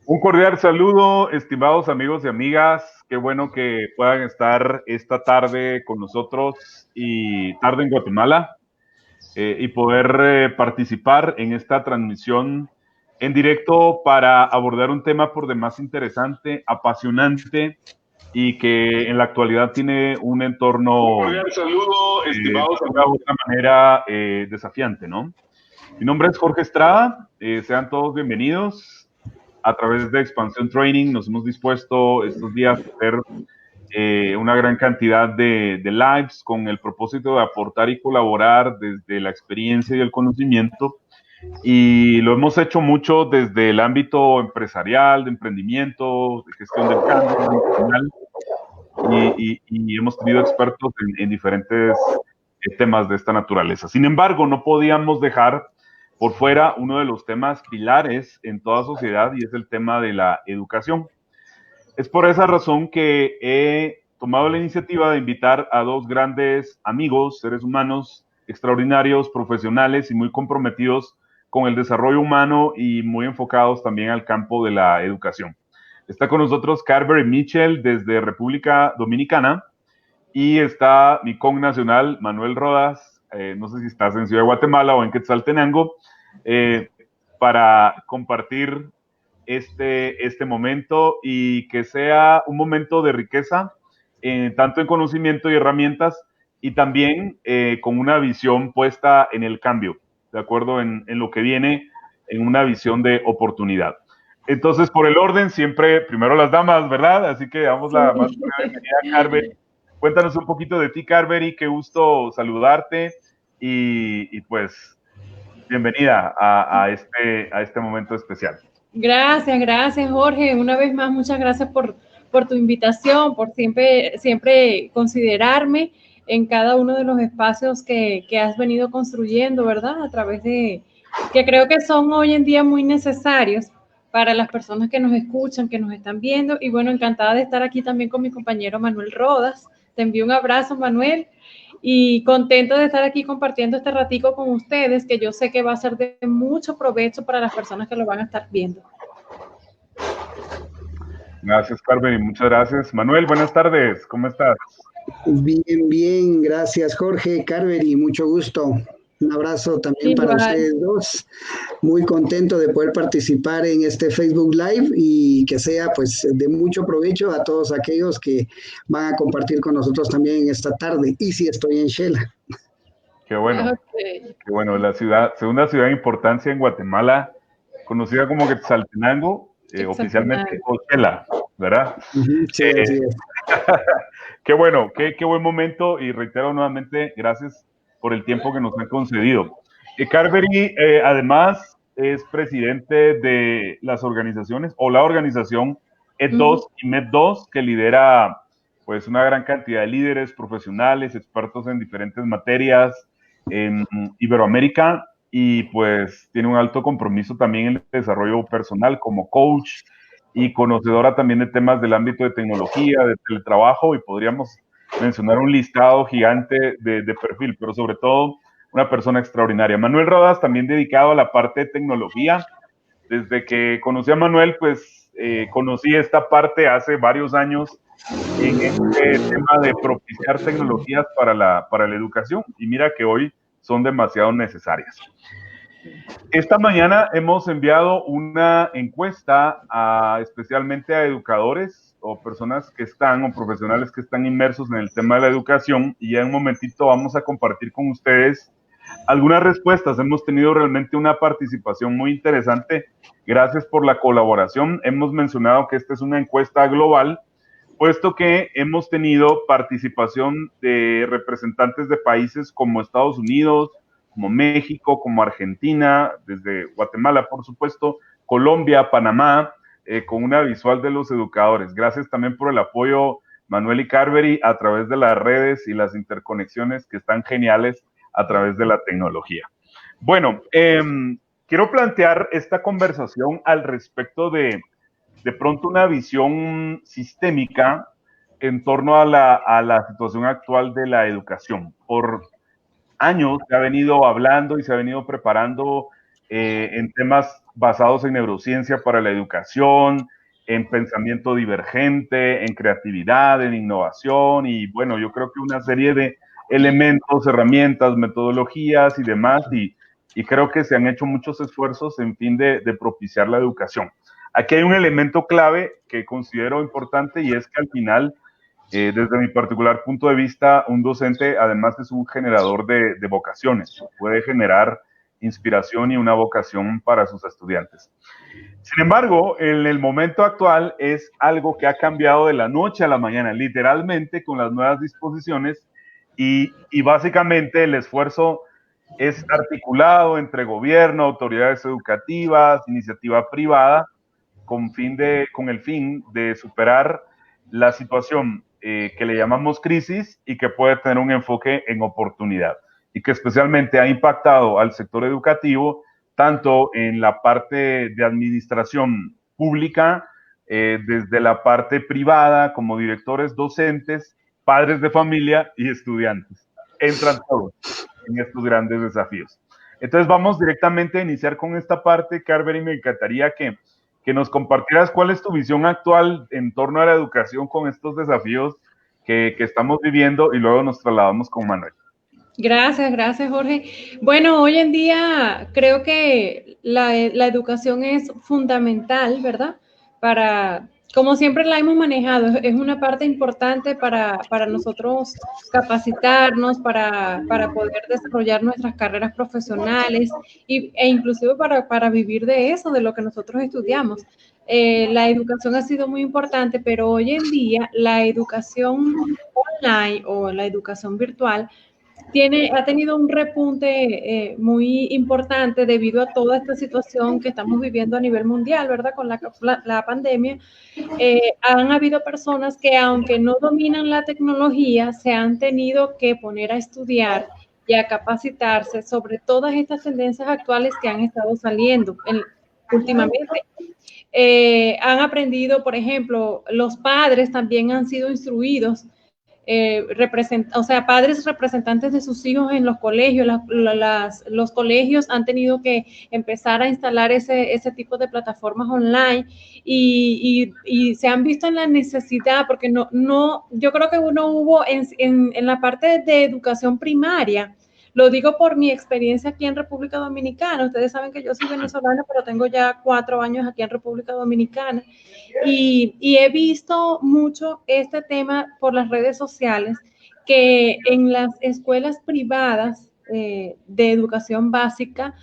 Un cordial saludo, estimados amigos y amigas. Qué bueno que puedan estar esta tarde con nosotros y tarde en Guatemala y poder participar en esta transmisión en directo para abordar un tema por demás interesante, apasionante y que en la actualidad tiene un Un entorno cordial saludo, de estimados una u amigos. otra manera desafiante, ¿no? Mi nombre es Jorge Estrada, sean todos bienvenidos. A través de Expansión Training nos hemos dispuesto estos días a hacer una gran cantidad de lives con el propósito de aportar y colaborar desde la experiencia y el conocimiento. Y lo hemos hecho mucho desde el ámbito empresarial, de emprendimiento, de gestión del cambio organizacional, y hemos tenido expertos en diferentes temas de esta naturaleza. Sin embargo, no podíamos dejar por fuera uno de los temas pilares en toda sociedad y es el tema de la educación. Es por esa razón que he tomado la iniciativa de invitar a dos grandes amigos, seres humanos extraordinarios, profesionales y muy comprometidos con el desarrollo humano y muy enfocados también al campo de la educación. Está con nosotros Carver Mitchell desde República Dominicana y está mi connacional Manuel Rodas, no sé si estás en Ciudad de Guatemala o en Quetzaltenango, eh, para compartir este momento y que sea un momento de riqueza, tanto en conocimiento y herramientas, y también con una visión puesta en el cambio, ¿de acuerdo? En lo que viene, en una visión de oportunidad. Entonces, por el orden, siempre primero las damas, ¿verdad? Así que damos la más cordial bienvenida a Carver. Cuéntanos un poquito de ti, Carver, y qué gusto saludarte. Y pues, bienvenida a este momento especial. Gracias, Jorge. Una vez más, muchas gracias por tu invitación, por siempre considerarme en cada uno de los espacios que has venido construyendo, ¿verdad? A través de, que creo que son hoy en día muy necesarios para las personas que nos escuchan, que nos están viendo. Y bueno, encantada de estar aquí también con mi compañero Manuel Rodas. Te envío un abrazo, Manuel, y contento de estar aquí compartiendo este ratico con ustedes, que yo sé que va a ser de mucho provecho para las personas que lo van a estar viendo. Gracias, Carmen, y muchas gracias. Manuel, buenas tardes, ¿cómo estás? Bien, bien, gracias Jorge, Carveri, mucho gusto. Un abrazo también para Igual. ustedes dos. Muy contento de poder participar en este Facebook Live y que sea pues de mucho provecho a todos aquellos que van a compartir con nosotros también en esta tarde. Y si estoy en Shela. Qué bueno, Okay. qué bueno. La ciudad, segunda ciudad de importancia en Guatemala, conocida como Quetzaltenango, oficialmente Exagerado. Coachella, ¿verdad? Ujú, sí, así Eh, es. Qué bueno, qué buen momento y reitero nuevamente, gracias por el tiempo que nos han concedido. Carvery, además, es presidente de las organizaciones o la organización ED2 y MED2, que lidera pues una gran cantidad de líderes profesionales, expertos en diferentes materias en Iberoamérica y pues tiene un alto compromiso también en el desarrollo personal como coach y conocedora también de temas del ámbito de tecnología, de teletrabajo, y podríamos mencionar un listado gigante de perfil, pero sobre todo una persona extraordinaria. Manuel Rodas también dedicado a la parte de tecnología. Desde que conocí a Manuel, pues conocí esta parte hace varios años en este tema de propiciar tecnologías para la educación, y mira que hoy son demasiado necesarias. Esta mañana hemos enviado una encuesta especialmente a educadores o personas que están o profesionales que están inmersos en el tema de la educación, y ya en un momentito vamos a compartir con ustedes algunas respuestas. Hemos tenido realmente una participación muy interesante. Gracias por la colaboración. Hemos mencionado que esta es una encuesta global, puesto que hemos tenido participación de representantes de países como Estados Unidos, como México, como Argentina, desde Guatemala, por supuesto, Colombia, Panamá, con una visual de los educadores. Gracias también por el apoyo, Manuel y Carvery, a través de las redes y las interconexiones que están geniales a través de la tecnología. Bueno, quiero plantear esta conversación al respecto de pronto una visión sistémica en torno a la situación actual de la educación. Por años se ha venido hablando y se ha venido preparando en temas basados en neurociencia para la educación, en pensamiento divergente, en creatividad, en innovación y bueno, yo creo que una serie de elementos, herramientas, metodologías y demás y creo que se han hecho muchos esfuerzos en fin de propiciar la educación. Aquí hay un elemento clave que considero importante y es que al final, desde mi particular punto de vista, un docente además es un generador de vocaciones, puede generar inspiración y una vocación para sus estudiantes. Sin embargo, en el momento actual es algo que ha cambiado de la noche a la mañana, literalmente con las nuevas disposiciones y básicamente el esfuerzo es articulado entre gobierno, autoridades educativas, iniciativa privada, con el fin de superar la situación que le llamamos crisis y que puede tener un enfoque en oportunidad y que especialmente ha impactado al sector educativo tanto en la parte de administración pública, desde la parte privada como directores, docentes, padres de familia y estudiantes. Entran todos en estos grandes desafíos. Entonces vamos directamente a iniciar con esta parte, Carver, y me encantaría que nos compartieras cuál es tu visión actual en torno a la educación con estos desafíos que estamos viviendo y luego nos trasladamos con Manuel. Gracias, Jorge. Bueno, hoy en día creo que la educación es fundamental, ¿verdad? Como siempre la hemos manejado, es una parte importante para nosotros capacitarnos, para poder desarrollar nuestras carreras profesionales e inclusive para vivir de eso, de lo que nosotros estudiamos. La educación ha sido muy importante, pero hoy en día la educación online o la educación virtual ha tenido un repunte muy importante debido a toda esta situación que estamos viviendo a nivel mundial, ¿verdad? Con la pandemia. Han habido personas que, aunque no dominan la tecnología, se han tenido que poner a estudiar y a capacitarse sobre todas estas tendencias actuales que han estado saliendo últimamente. Han aprendido, por ejemplo, los padres también han sido instruidos, padres representantes de sus hijos en los colegios. Los colegios han tenido que empezar a instalar ese tipo de plataformas online y se han visto en la necesidad, porque yo creo que hubo en la parte de educación primaria. Lo digo por mi experiencia aquí en República Dominicana. Ustedes saben que yo soy venezolana, pero tengo ya 4 años aquí en República Dominicana. Y he visto mucho este tema por las redes sociales, que en las escuelas privadas de educación básica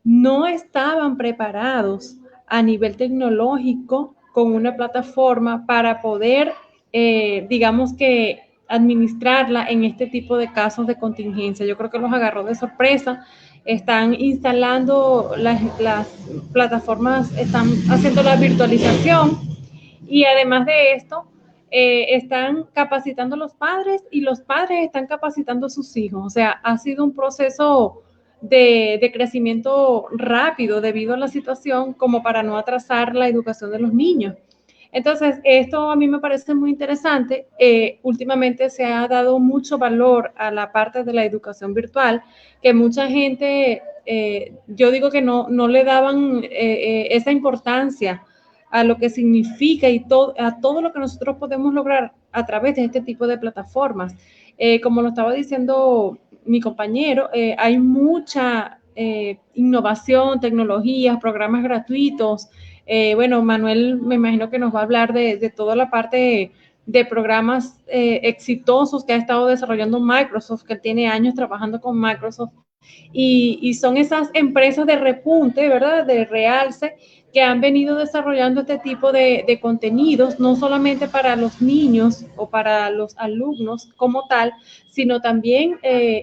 no estaban preparados a nivel tecnológico con una plataforma para poder, digamos que, administrarla en este tipo de casos de contingencia. Yo creo que los agarró de sorpresa. Están instalando las plataformas, están haciendo la virtualización y además de esto, están capacitando a los padres y los padres están capacitando a sus hijos. O sea, ha sido un proceso de crecimiento rápido debido a la situación, como para no atrasar la educación de los niños. Entonces, esto a mí me parece muy interesante. Últimamente se ha dado mucho valor a la parte de la educación virtual, que mucha gente, yo digo que no le daban esa importancia a lo que significa y a todo lo que nosotros podemos lograr a través de este tipo de plataformas. Como lo estaba diciendo mi compañero, hay mucha innovación, tecnologías, programas gratuitos. Bueno, Manuel, me imagino que nos va a hablar de toda la parte de programas exitosos que ha estado desarrollando Microsoft, que tiene años trabajando con Microsoft, y son esas empresas de repunte, ¿verdad?, de realce, que han venido desarrollando este tipo de contenidos, no solamente para los niños o para los alumnos como tal, sino también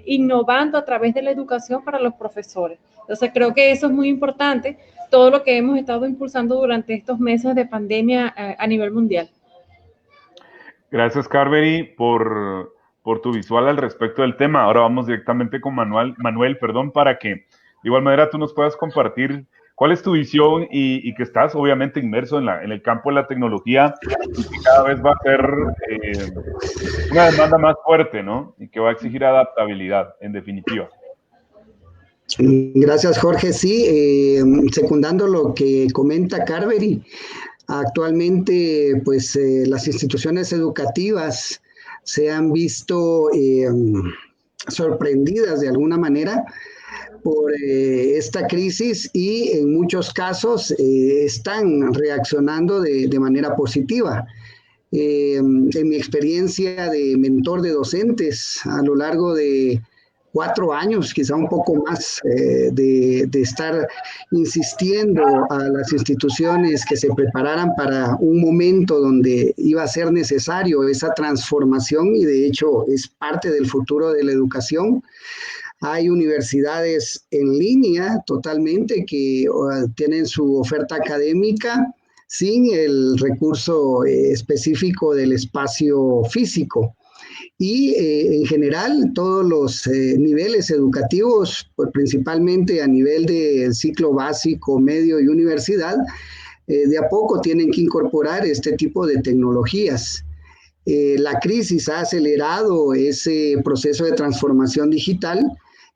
innovando a través de la educación para los profesores. Entonces, creo que eso es muy importante, todo lo que hemos estado impulsando durante estos meses de pandemia a nivel mundial. Gracias, Carvery, por tu visual al respecto del tema. Ahora vamos directamente con Manuel, para que de igual manera tú nos puedas compartir cuál es tu visión y que estás obviamente inmerso en el campo de la tecnología y que cada vez va a ser una demanda más fuerte, ¿no? Y que va a exigir adaptabilidad, en definitiva. Gracias, Jorge. Sí, secundando lo que comenta Carvery, actualmente pues las instituciones educativas se han visto sorprendidas de alguna manera por esta crisis y en muchos casos están reaccionando de manera positiva. En mi experiencia de mentor de docentes a lo largo de 4 años, quizá un poco más, de estar insistiendo a las instituciones que se prepararan para un momento donde iba a ser necesario esa transformación y de hecho es parte del futuro de la educación. Hay universidades en línea totalmente que tienen su oferta académica sin el recurso específico del espacio físico. Y en general todos los niveles educativos, pues, principalmente a nivel de ciclo básico, medio y universidad, de a poco tienen que incorporar este tipo de tecnologías. La crisis ha acelerado ese proceso de transformación digital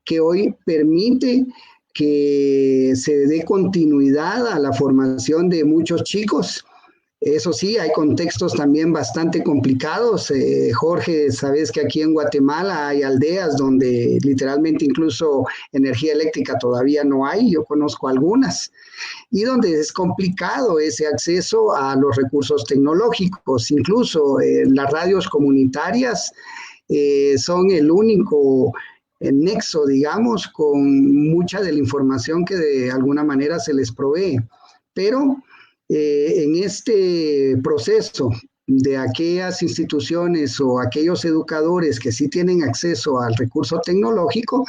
que hoy permite que se dé continuidad a la formación de muchos chicos. Eso sí, hay contextos también bastante complicados. Jorge, sabes que aquí en Guatemala hay aldeas donde literalmente incluso energía eléctrica todavía no hay, yo conozco algunas, y donde es complicado ese acceso a los recursos tecnológicos. Incluso las radios comunitarias son el único nexo, digamos, con mucha de la información que de alguna manera se les provee. Pero en este proceso de aquellas instituciones o aquellos educadores que sí tienen acceso al recurso tecnológico,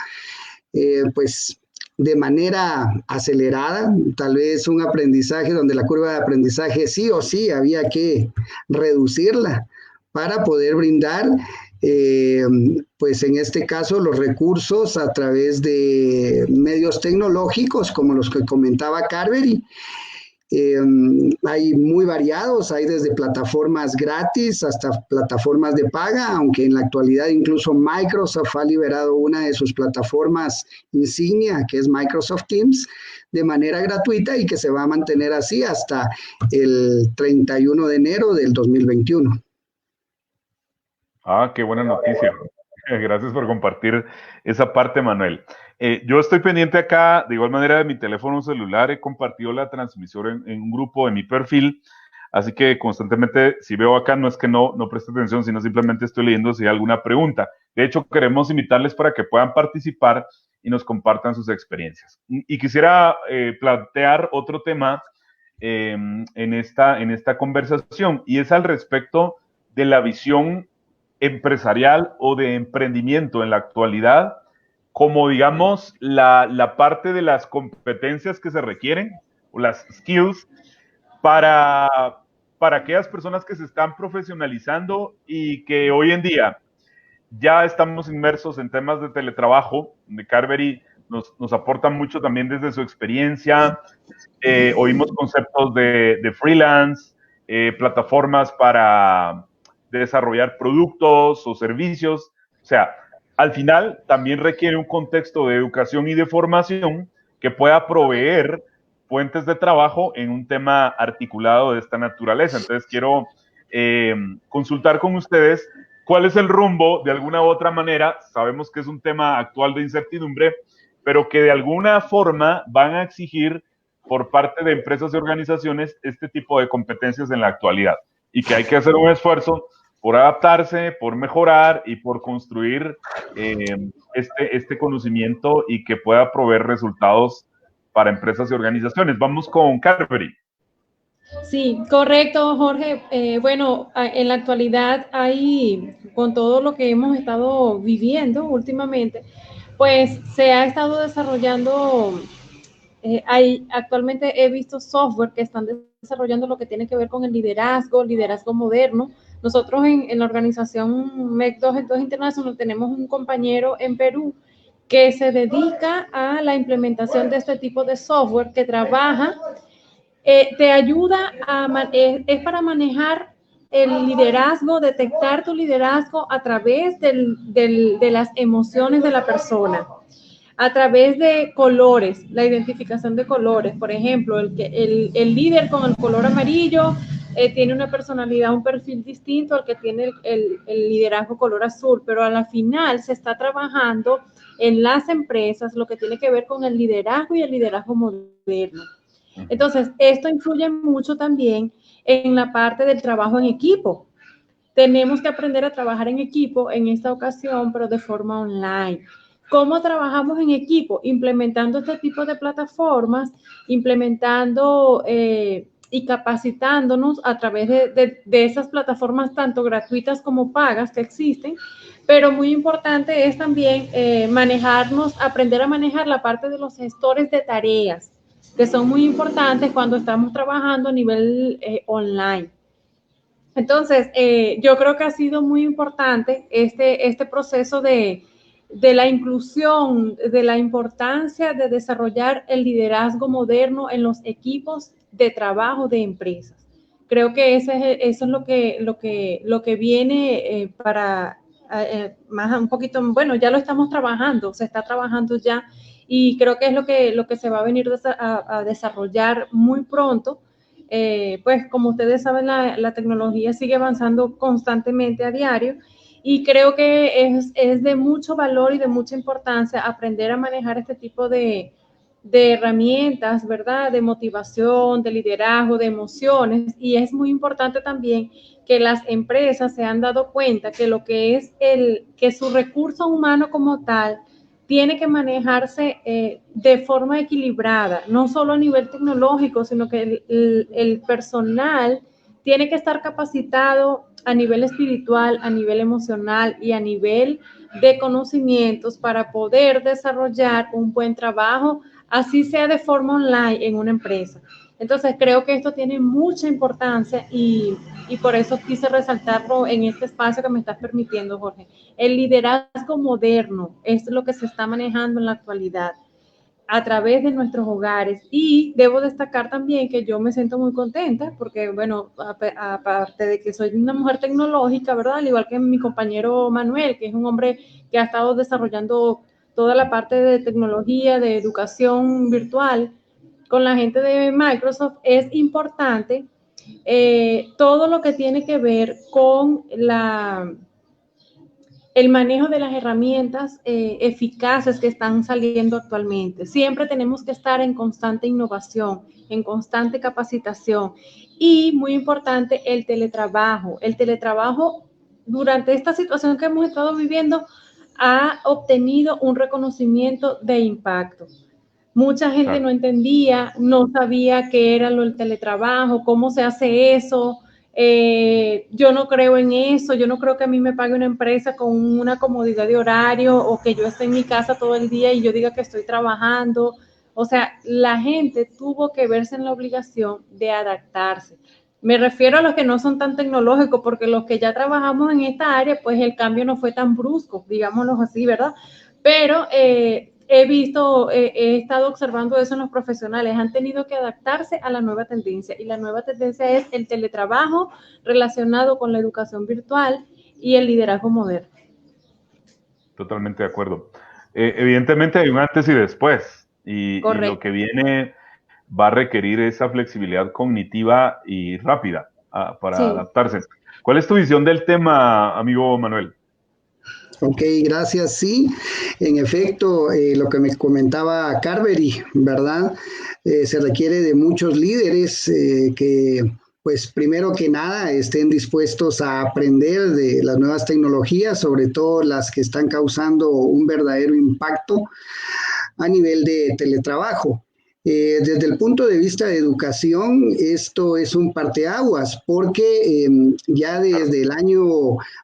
pues de manera acelerada, tal vez un aprendizaje donde la curva de aprendizaje sí o sí había que reducirla para poder brindar, pues en este caso, los recursos a través de medios tecnológicos como los que comentaba Carvery. Hay muy variados, hay desde plataformas gratis hasta plataformas de paga, aunque en la actualidad incluso Microsoft ha liberado una de sus plataformas insignia, que es Microsoft Teams, de manera gratuita y que se va a mantener así hasta el 31 de enero del 2021. Ah, qué buena noticia. Gracias por compartir esa parte, Manuel. Yo estoy pendiente acá, de igual manera, de mi teléfono celular. He compartido la transmisión en un grupo de mi perfil, así que constantemente, si veo acá, no es que no preste atención, sino simplemente estoy leyendo si hay alguna pregunta. De hecho, queremos invitarles para que puedan participar y nos compartan sus experiencias. Y quisiera plantear otro tema en esta conversación, y es al respecto de la visión empresarial o de emprendimiento en la actualidad, como digamos la parte de las competencias que se requieren, o las skills, para aquellas personas que se están profesionalizando y que hoy en día ya estamos inmersos en temas de teletrabajo, donde Carvery nos aporta mucho también desde su experiencia. Oímos conceptos de freelance, plataformas para desarrollar productos o servicios. O sea, al final también requiere un contexto de educación y de formación que pueda proveer fuentes de trabajo en un tema articulado de esta naturaleza. Entonces quiero consultar con ustedes cuál es el rumbo, de alguna u otra manera. Sabemos que es un tema actual de incertidumbre, pero que de alguna forma van a exigir por parte de empresas y organizaciones este tipo de competencias en la actualidad, y que hay que hacer un esfuerzo por adaptarse, por mejorar y por construir este conocimiento y que pueda proveer resultados para empresas y organizaciones. Vamos con Carvery. Sí, correcto, Jorge. Bueno, en la actualidad hay, con todo lo que hemos estado viviendo últimamente, pues se ha estado desarrollando, actualmente he visto software que están desarrollando lo que tiene que ver con el liderazgo moderno. Nosotros en la organización MEC 2 International tenemos un compañero en Perú que se dedica a la implementación de este tipo de software que trabaja, te ayuda es para manejar el liderazgo, detectar tu liderazgo a través de las emociones de la persona. a través de colores, la identificación de colores. Por ejemplo, el líder con el color amarillo tiene una personalidad, un perfil distinto al que tiene el liderazgo color azul, pero a la final se está trabajando en las empresas lo que tiene que ver con el liderazgo y el liderazgo moderno. Entonces, esto influye mucho también en la parte del trabajo en equipo. Tenemos que aprender a trabajar en equipo en esta ocasión, pero de forma online. ¿Cómo trabajamos en equipo? Implementando este tipo de plataformas, implementando y capacitándonos a través de esas plataformas tanto gratuitas como pagas que existen, pero muy importante es también manejarnos, aprender a manejar la parte de los gestores de tareas, que son muy importantes cuando estamos trabajando a nivel online. Entonces, yo creo que ha sido muy importante este proceso de la inclusión, de la importancia de desarrollar el liderazgo moderno en los equipos de trabajo de empresas. Creo que eso es lo que viene para más un poquito, bueno, ya lo estamos trabajando, se está trabajando ya y creo que es lo que se va a venir a desarrollar muy pronto. Pues como ustedes saben, la tecnología sigue avanzando constantemente a diario y creo que es de mucho valor y de mucha importancia aprender a manejar este tipo de herramientas, ¿verdad? De motivación, de liderazgo, de emociones, y es muy importante también que las empresas se han dado cuenta que lo que es que su recurso humano como tal tiene que manejarse de forma equilibrada, no solo a nivel tecnológico, sino que el personal tiene que estar capacitado a nivel espiritual, a nivel emocional y a nivel de conocimientos para poder desarrollar un buen trabajo, así sea de forma online en una empresa. Entonces, creo que esto tiene mucha importancia y por eso quise resaltarlo en este espacio que me estás permitiendo, Jorge. El liderazgo moderno es lo que se está manejando en la actualidad a través de nuestros hogares. Y debo destacar también que yo me siento muy contenta porque, bueno, aparte de que soy una mujer tecnológica, ¿verdad? Al igual que mi compañero Manuel, que es un hombre que ha estado desarrollando toda la parte de tecnología, de educación virtual, con la gente de Microsoft, es importante todo lo que tiene que ver con el manejo de las herramientas eficaces que están saliendo actualmente. Siempre tenemos que estar en constante innovación, en constante capacitación y, muy importante, el teletrabajo. El teletrabajo, durante esta situación que hemos estado viviendo, ha obtenido un reconocimiento de impacto. Mucha gente no entendía, no sabía qué era el teletrabajo, cómo se hace eso. Yo no creo en eso, yo no creo que a mí me pague una empresa con una comodidad de horario o que yo esté en mi casa todo el día y yo diga que estoy trabajando. O sea, la gente tuvo que verse en la obligación de adaptarse. Me refiero a los que no son tan tecnológicos, porque los que ya trabajamos en esta área, pues el cambio no fue tan brusco, digámoslo así, ¿verdad? Pero he estado observando eso en los profesionales, han tenido que adaptarse a la nueva tendencia y la nueva tendencia es el teletrabajo relacionado con la educación virtual y el liderazgo moderno. Totalmente de acuerdo. Evidentemente hay un antes y después y lo que viene va a requerir esa flexibilidad cognitiva y rápida para adaptarse. ¿Cuál es tu visión del tema, amigo Manuel? Ok, gracias. Sí, en efecto, lo que me comentaba Carvery, ¿verdad? Se requiere de muchos líderes que, pues, primero que nada, estén dispuestos a aprender de las nuevas tecnologías, sobre todo las que están causando un verdadero impacto a nivel de teletrabajo. Desde el punto de vista de educación, esto es un parteaguas porque ya desde el año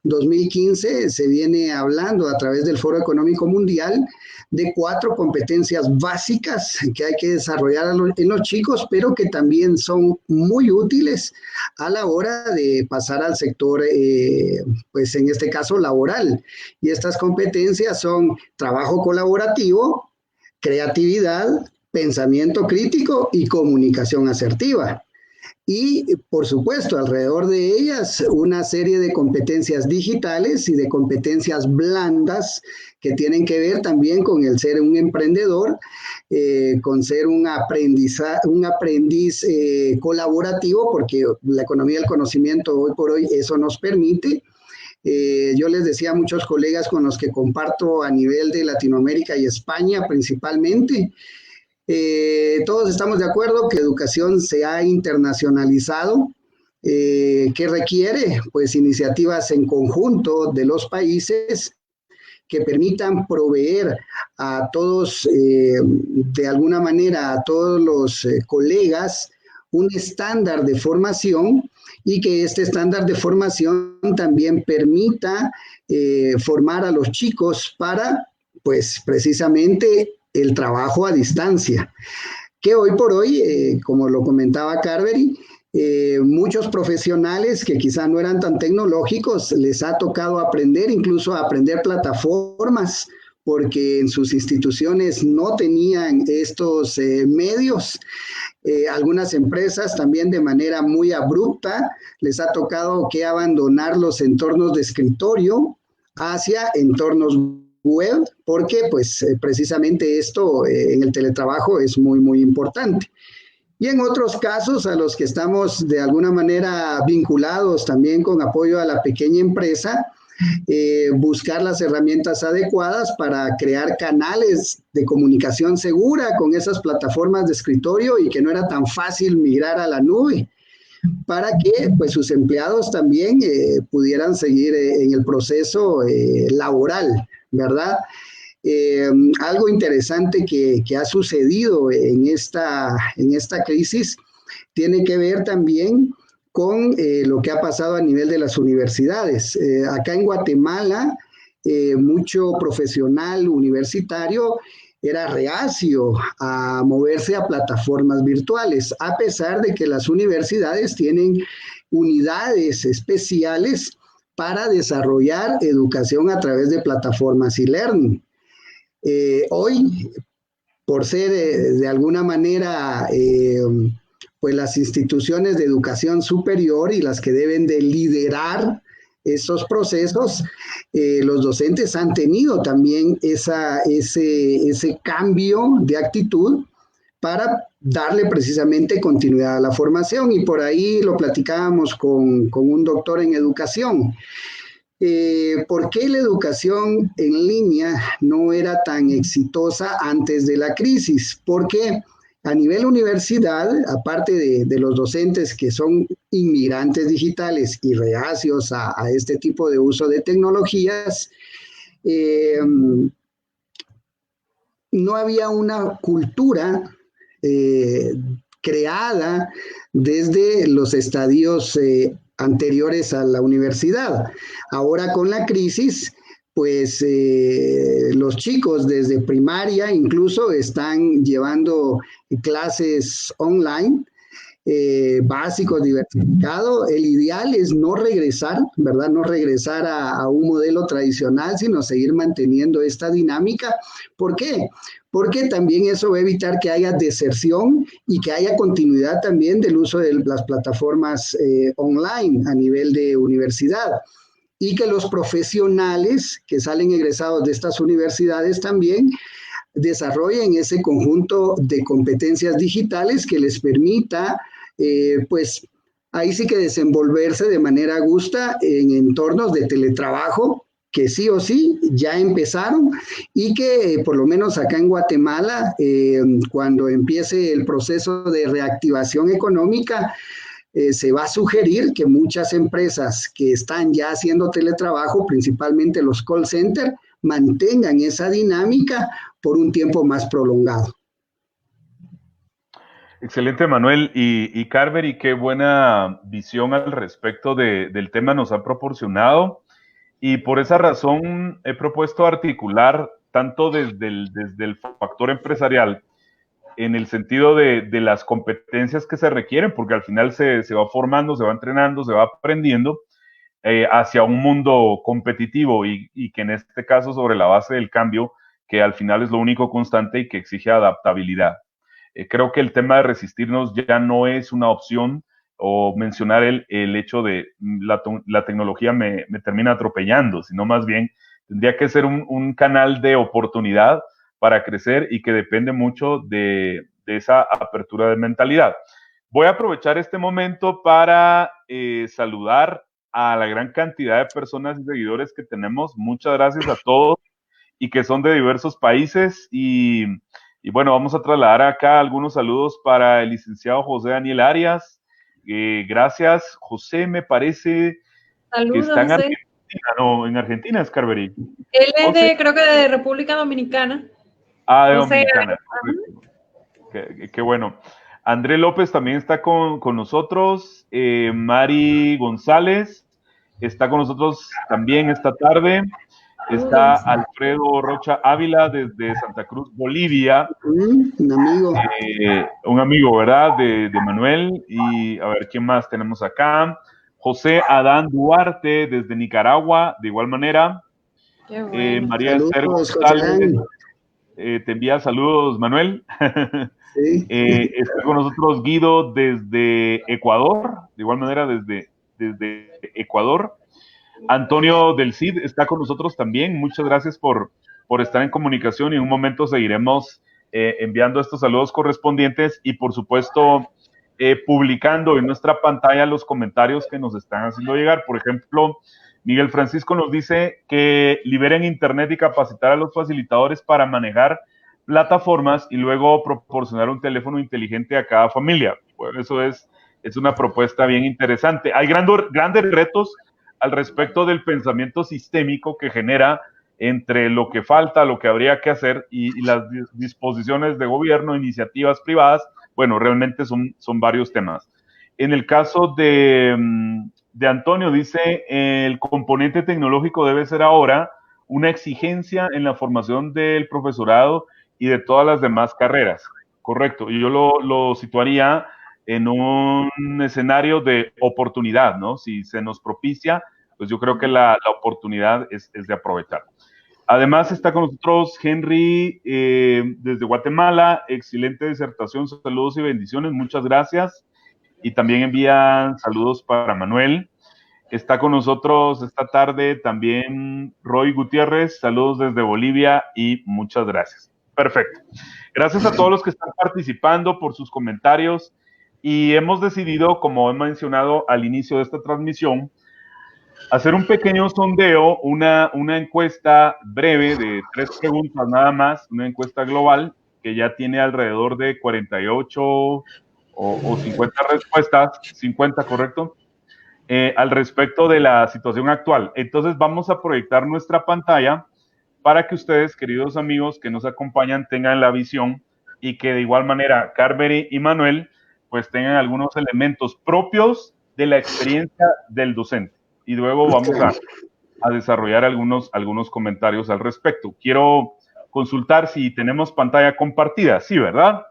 2015 se viene hablando a través del Foro Económico Mundial de 4 competencias básicas que hay que desarrollar en los chicos, pero que también son muy útiles a la hora de pasar al sector, pues en este caso laboral. Y estas competencias son trabajo colaborativo, creatividad, pensamiento crítico y comunicación asertiva. y, por supuesto, alrededor de ellas una serie de competencias digitales y de competencias blandas que tienen que ver también con el ser un emprendedor, con ser un aprendiz colaborativo, porque la economía del conocimiento hoy por hoy eso nos permite. Yo les decía a muchos colegas con los que comparto a nivel de Latinoamérica y España principalmente, todos estamos de acuerdo que educación se ha internacionalizado, que requiere pues iniciativas en conjunto de los países que permitan proveer a todos, de alguna manera, a todos los colegas, un estándar de formación y que este estándar de formación también permita formar a los chicos para, pues, precisamente el trabajo a distancia, que hoy por hoy, como lo comentaba Carvery, muchos profesionales que quizá no eran tan tecnológicos, les ha tocado aprender, incluso a aprender plataformas, porque en sus instituciones no tenían estos medios. Algunas empresas también de manera muy abrupta les ha tocado que abandonar los entornos de escritorio hacia entornos web, porque pues precisamente esto en el teletrabajo es muy, muy importante. Y en otros casos a los que estamos de alguna manera vinculados también con apoyo a la pequeña empresa, buscar las herramientas adecuadas para crear canales de comunicación segura con esas plataformas de escritorio y que no era tan fácil migrar a la nube, para que pues, sus empleados también pudieran seguir en el proceso laboral, ¿verdad? Algo interesante que ha sucedido en esta crisis tiene que ver también con lo que ha pasado a nivel de las universidades. Acá en Guatemala, mucho profesional universitario era reacio a moverse a plataformas virtuales, a pesar de que las universidades tienen unidades especiales para desarrollar educación a través de plataformas e-learning. Hoy, por ser de alguna manera pues las instituciones de educación superior y las que deben de liderar esos procesos, los docentes han tenido también ese cambio de actitud para darle precisamente continuidad a la formación, y por ahí lo platicábamos con un doctor en educación. ¿Por qué la educación en línea no era tan exitosa antes de la crisis? Porque a nivel universidad, aparte de los docentes que son inmigrantes digitales y reacios a este tipo de uso de tecnologías, no había una cultura creada desde los estadios anteriores a la universidad. Ahora con la crisis, pues los chicos desde primaria incluso están llevando clases online, básicos, diversificados. El ideal es no regresar, ¿verdad? No regresar a un modelo tradicional, sino seguir manteniendo esta dinámica. ¿Por qué? Porque también eso va a evitar que haya deserción y que haya continuidad también del uso de las plataformas online a nivel de universidad. Y que los profesionales que salen egresados de estas universidades también desarrollen ese conjunto de competencias digitales que les permita, pues, ahí sí que desenvolverse de manera justa en entornos de teletrabajo, que sí o sí ya empezaron y que por lo menos acá en Guatemala, cuando empiece el proceso de reactivación económica, se va a sugerir que muchas empresas que están ya haciendo teletrabajo, principalmente los call centers, mantengan esa dinámica por un tiempo más prolongado. Excelente, Manuel. Y Carvery, qué buena visión al respecto del tema nos ha proporcionado. Y por esa razón he propuesto articular tanto desde el factor empresarial, en el sentido de las competencias que se requieren, porque al final se va formando, se va entrenando, se va aprendiendo hacia un mundo competitivo y que en este caso sobre la base del cambio, que al final es lo único constante y que exige adaptabilidad. Creo que el tema de resistirnos ya no es una opción, o mencionar el hecho de la tecnología me termina atropellando, sino más bien tendría que ser un canal de oportunidad para crecer y que depende mucho de esa apertura de mentalidad. Voy a aprovechar este momento para saludar a la gran cantidad de personas y seguidores que tenemos. Muchas gracias a todos y que son de diversos países. Y bueno, vamos a trasladar acá algunos saludos para el licenciado José Daniel Arias. Gracias, José, me parece Saludos, que está en José. Argentina, no, en Argentina es Carverí. Él es de, creo que de República Dominicana. De José, Dominicana. Qué bueno. André López también está con nosotros. Mari González está con nosotros también esta tarde. Está Alfredo Rocha Ávila desde Santa Cruz, Bolivia. Un amigo. Un amigo, ¿verdad? De Manuel. Y a ver, ¿quién más tenemos acá? José Adán Duarte desde Nicaragua, de igual manera. Qué bueno. María Esther González, te envía saludos, Manuel. Sí. Está con nosotros Guido desde Ecuador, de igual manera desde Ecuador. Antonio del Cid está con nosotros también. Muchas gracias por estar en comunicación y en un momento seguiremos enviando estos saludos correspondientes y por supuesto publicando en nuestra pantalla los comentarios que nos están haciendo llegar. Por ejemplo, Miguel Francisco nos dice que liberen internet y capacitar a los facilitadores para manejar plataformas y luego proporcionar un teléfono inteligente a cada familia. Bueno, eso es una propuesta bien interesante. Hay grandes retos al respecto del pensamiento sistémico que genera entre lo que falta, lo que habría que hacer y las disposiciones de gobierno, iniciativas privadas. Bueno, realmente son varios temas. En el caso de Antonio, dice, el componente tecnológico debe ser ahora una exigencia en la formación del profesorado y de todas las demás carreras. Correcto. Y yo lo situaría en un escenario de oportunidad, ¿no? Si se nos propicia, pues yo creo que la oportunidad es de aprovechar. Además está con nosotros Henry desde Guatemala, excelente disertación, saludos y bendiciones, muchas gracias. Y también envían saludos para Manuel. Está con nosotros esta tarde también Roy Gutiérrez, saludos desde Bolivia y muchas gracias. Perfecto. Gracias a todos los que están participando por sus comentarios y hemos decidido, como he mencionado al inicio de esta transmisión, hacer un pequeño sondeo, una encuesta breve de 3 preguntas nada más, una encuesta global que ya tiene alrededor de 48 o 50 respuestas, 50, ¿correcto? Al respecto de la situación actual. Entonces vamos a proyectar nuestra pantalla para que ustedes, queridos amigos que nos acompañan, tengan la visión y que de igual manera Carvery y Manuel pues tengan algunos elementos propios de la experiencia del docente. Y luego vamos a desarrollar algunos comentarios al respecto. Quiero consultar si tenemos pantalla compartida. Sí, ¿verdad?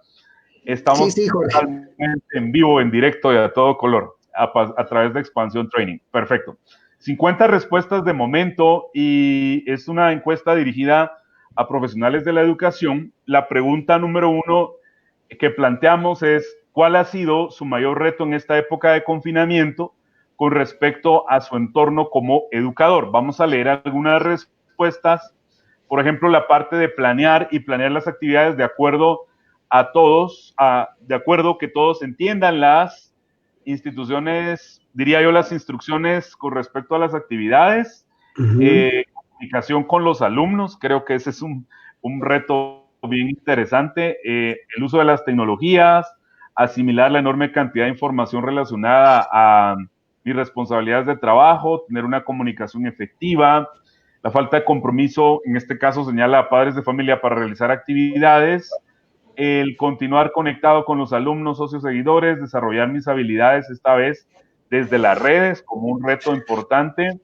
Estamos totalmente en vivo, en directo y a todo color a través de Expansión Training. Perfecto. 50 respuestas de momento y es una encuesta dirigida a profesionales de la educación. La pregunta número 1 que planteamos es ¿cuál ha sido su mayor reto en esta época de confinamiento con respecto a su entorno como educador? Vamos a leer algunas respuestas. Por ejemplo, la parte de planear las actividades de acuerdo a todos, de acuerdo que todos entiendan las instituciones, diría yo, las instrucciones con respecto a las actividades, comunicación con los alumnos, creo que ese es un reto bien interesante, el uso de las tecnologías, asimilar la enorme cantidad de información relacionada a mis responsabilidades de trabajo, tener una comunicación efectiva, la falta de compromiso, en este caso señala a padres de familia para realizar actividades, el continuar conectado con los alumnos, socios, seguidores, desarrollar mis habilidades esta vez desde las redes como un reto importante,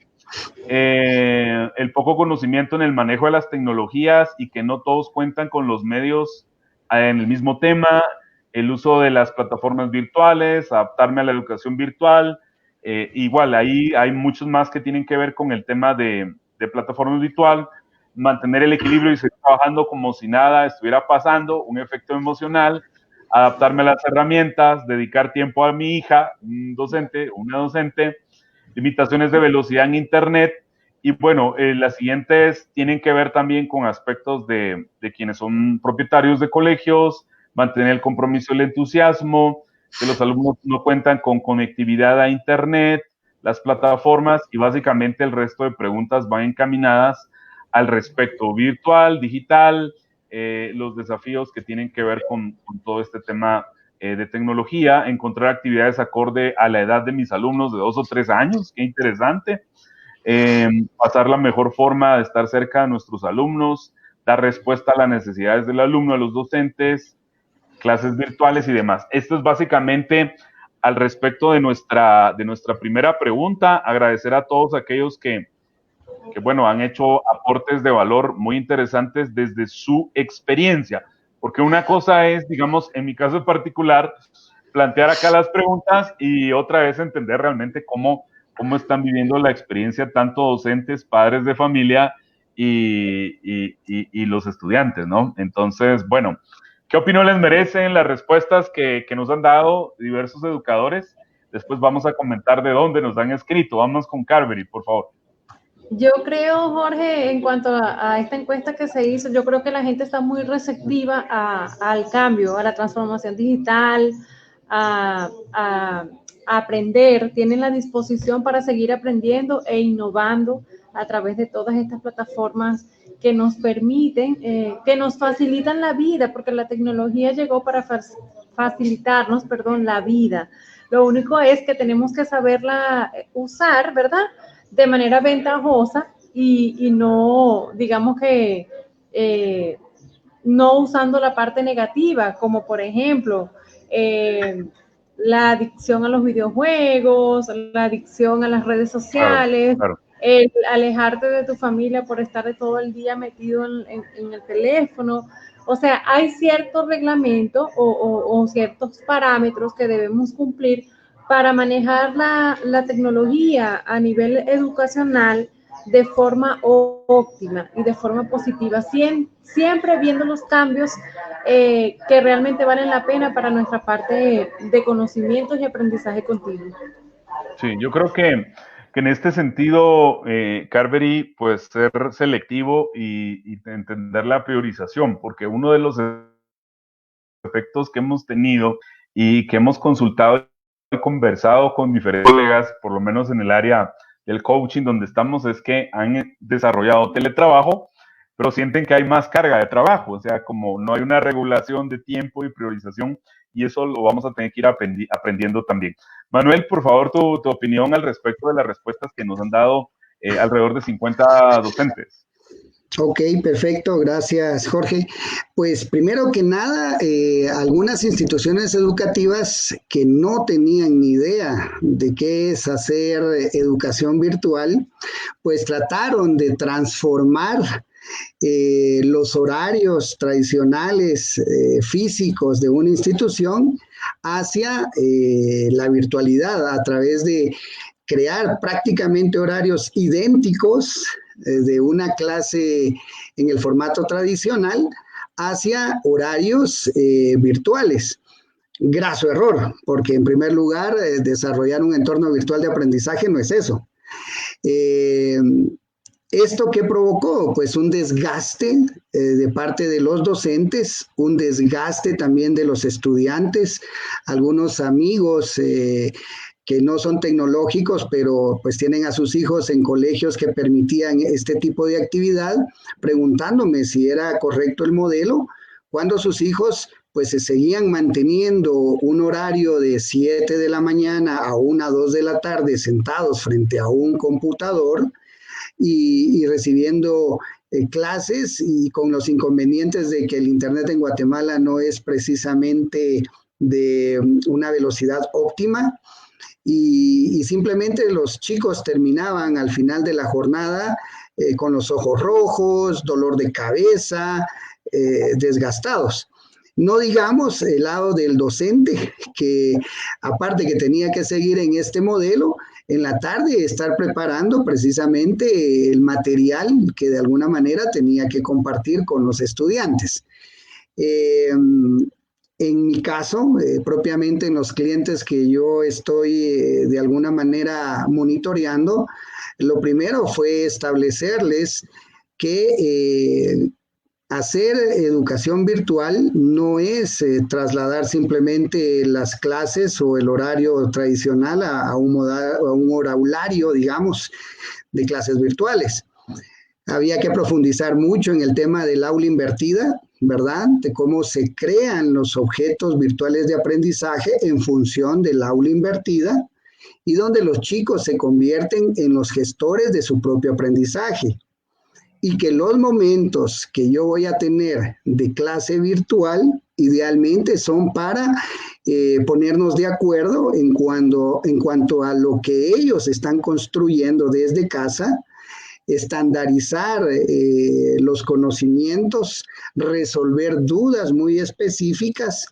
el poco conocimiento en el manejo de las tecnologías y que no todos cuentan con los medios en el mismo tema, el uso de las plataformas virtuales, adaptarme a la educación virtual, igual ahí hay muchos más que tienen que ver con el tema de plataformas virtual, mantener el equilibrio y seguir trabajando como si nada estuviera pasando, un efecto emocional, adaptarme a las herramientas, dedicar tiempo a mi hija, un docente, una docente, limitaciones de velocidad en Internet. Y bueno, las siguientes tienen que ver también con aspectos de quienes son propietarios de colegios, mantener el compromiso y el entusiasmo, que los alumnos no cuentan con conectividad a Internet, las plataformas, y básicamente el resto de preguntas van encaminadas al respecto virtual, digital, los desafíos que tienen que ver con todo este tema de tecnología, encontrar actividades acorde a la edad de mis alumnos de 2 o 3 años, qué interesante, pasar la mejor forma de estar cerca de nuestros alumnos, dar respuesta a las necesidades del alumno, a los docentes, clases virtuales y demás. Esto es básicamente al respecto de nuestra primera pregunta. Agradecer a todos aquellos que bueno, han hecho aportes de valor muy interesantes desde su experiencia, porque una cosa es, digamos, en mi caso en particular, plantear acá las preguntas y otra vez entender realmente cómo están viviendo la experiencia tanto docentes, padres de familia y los estudiantes, ¿no? Entonces, bueno, ¿qué opinión les merecen las respuestas que nos han dado diversos educadores? Después vamos a comentar de dónde nos han escrito. Vamos con Carvery, por favor. Yo creo, Jorge, en cuanto a esta encuesta que se hizo, yo creo que la gente está muy receptiva al cambio, a la transformación digital, a aprender, tienen la disposición para seguir aprendiendo e innovando a través de todas estas plataformas que nos permiten, que nos facilitan la vida, porque la tecnología llegó para facilitarnos, la vida. Lo único es que tenemos que saberla usar, ¿verdad?, de manera ventajosa y no, digamos que, no usando la parte negativa, como por ejemplo, la adicción a los videojuegos, la adicción a las redes sociales, claro. El alejarte de tu familia por estar todo el día metido en el teléfono. O sea, hay ciertos reglamentos o ciertos parámetros que debemos cumplir para manejar la tecnología a nivel educacional de forma óptima y de forma positiva, siempre viendo los cambios que realmente valen la pena para nuestra parte de conocimientos y aprendizaje continuo. Sí, yo creo que en este sentido, Carvery, pues ser selectivo y entender la priorización, porque uno de los efectos que hemos tenido y que hemos consultado y conversado con diferentes colegas, por lo menos en el área del coaching donde estamos, es que han desarrollado teletrabajo, pero sienten que hay más carga de trabajo, o sea, como no hay una regulación de tiempo y priorización, y eso lo vamos a tener que ir aprendiendo también. Manuel, por favor, tu opinión al respecto de las respuestas que nos han dado alrededor de 50 docentes. Ok, perfecto, gracias Jorge. Pues primero que nada, algunas instituciones educativas que no tenían ni idea de qué es hacer educación virtual, pues trataron de transformar los horarios tradicionales físicos de una institución hacia la virtualidad a través de crear prácticamente horarios idénticos de una clase en el formato tradicional hacia horarios virtuales. Graso error, porque en primer lugar, desarrollar un entorno virtual de aprendizaje no es eso. ¿Esto qué provocó? Pues un desgaste de parte de los docentes, un desgaste también de los estudiantes, algunos amigos que no son tecnológicos, pero pues tienen a sus hijos en colegios que permitían este tipo de actividad, preguntándome si era correcto el modelo, cuando sus hijos pues se seguían manteniendo un horario de 7 de la mañana a 1, 2 de la tarde sentados frente a un computador y recibiendo clases, y con los inconvenientes de que el internet en Guatemala no es precisamente de una velocidad óptima. Y simplemente los chicos terminaban al final de la jornada con los ojos rojos, dolor de cabeza, desgastados. No digamos el lado del docente, que aparte que tenía que seguir en este modelo, en la tarde estar preparando precisamente el material que de alguna manera tenía que compartir con los estudiantes. En mi caso, propiamente en los clientes que yo estoy de alguna manera monitoreando, lo primero fue establecerles que hacer educación virtual no es trasladar simplemente las clases o el horario tradicional a un horarios, digamos, de clases virtuales. Había que profundizar mucho en el tema del aula invertida, ¿verdad? De cómo se crean los objetos virtuales de aprendizaje en función del aula invertida y donde los chicos se convierten en los gestores de su propio aprendizaje. Y que los momentos que yo voy a tener de clase virtual idealmente son para ponernos de acuerdo en cuanto a lo que ellos están construyendo desde casa, estandarizar los conocimientos, resolver dudas muy específicas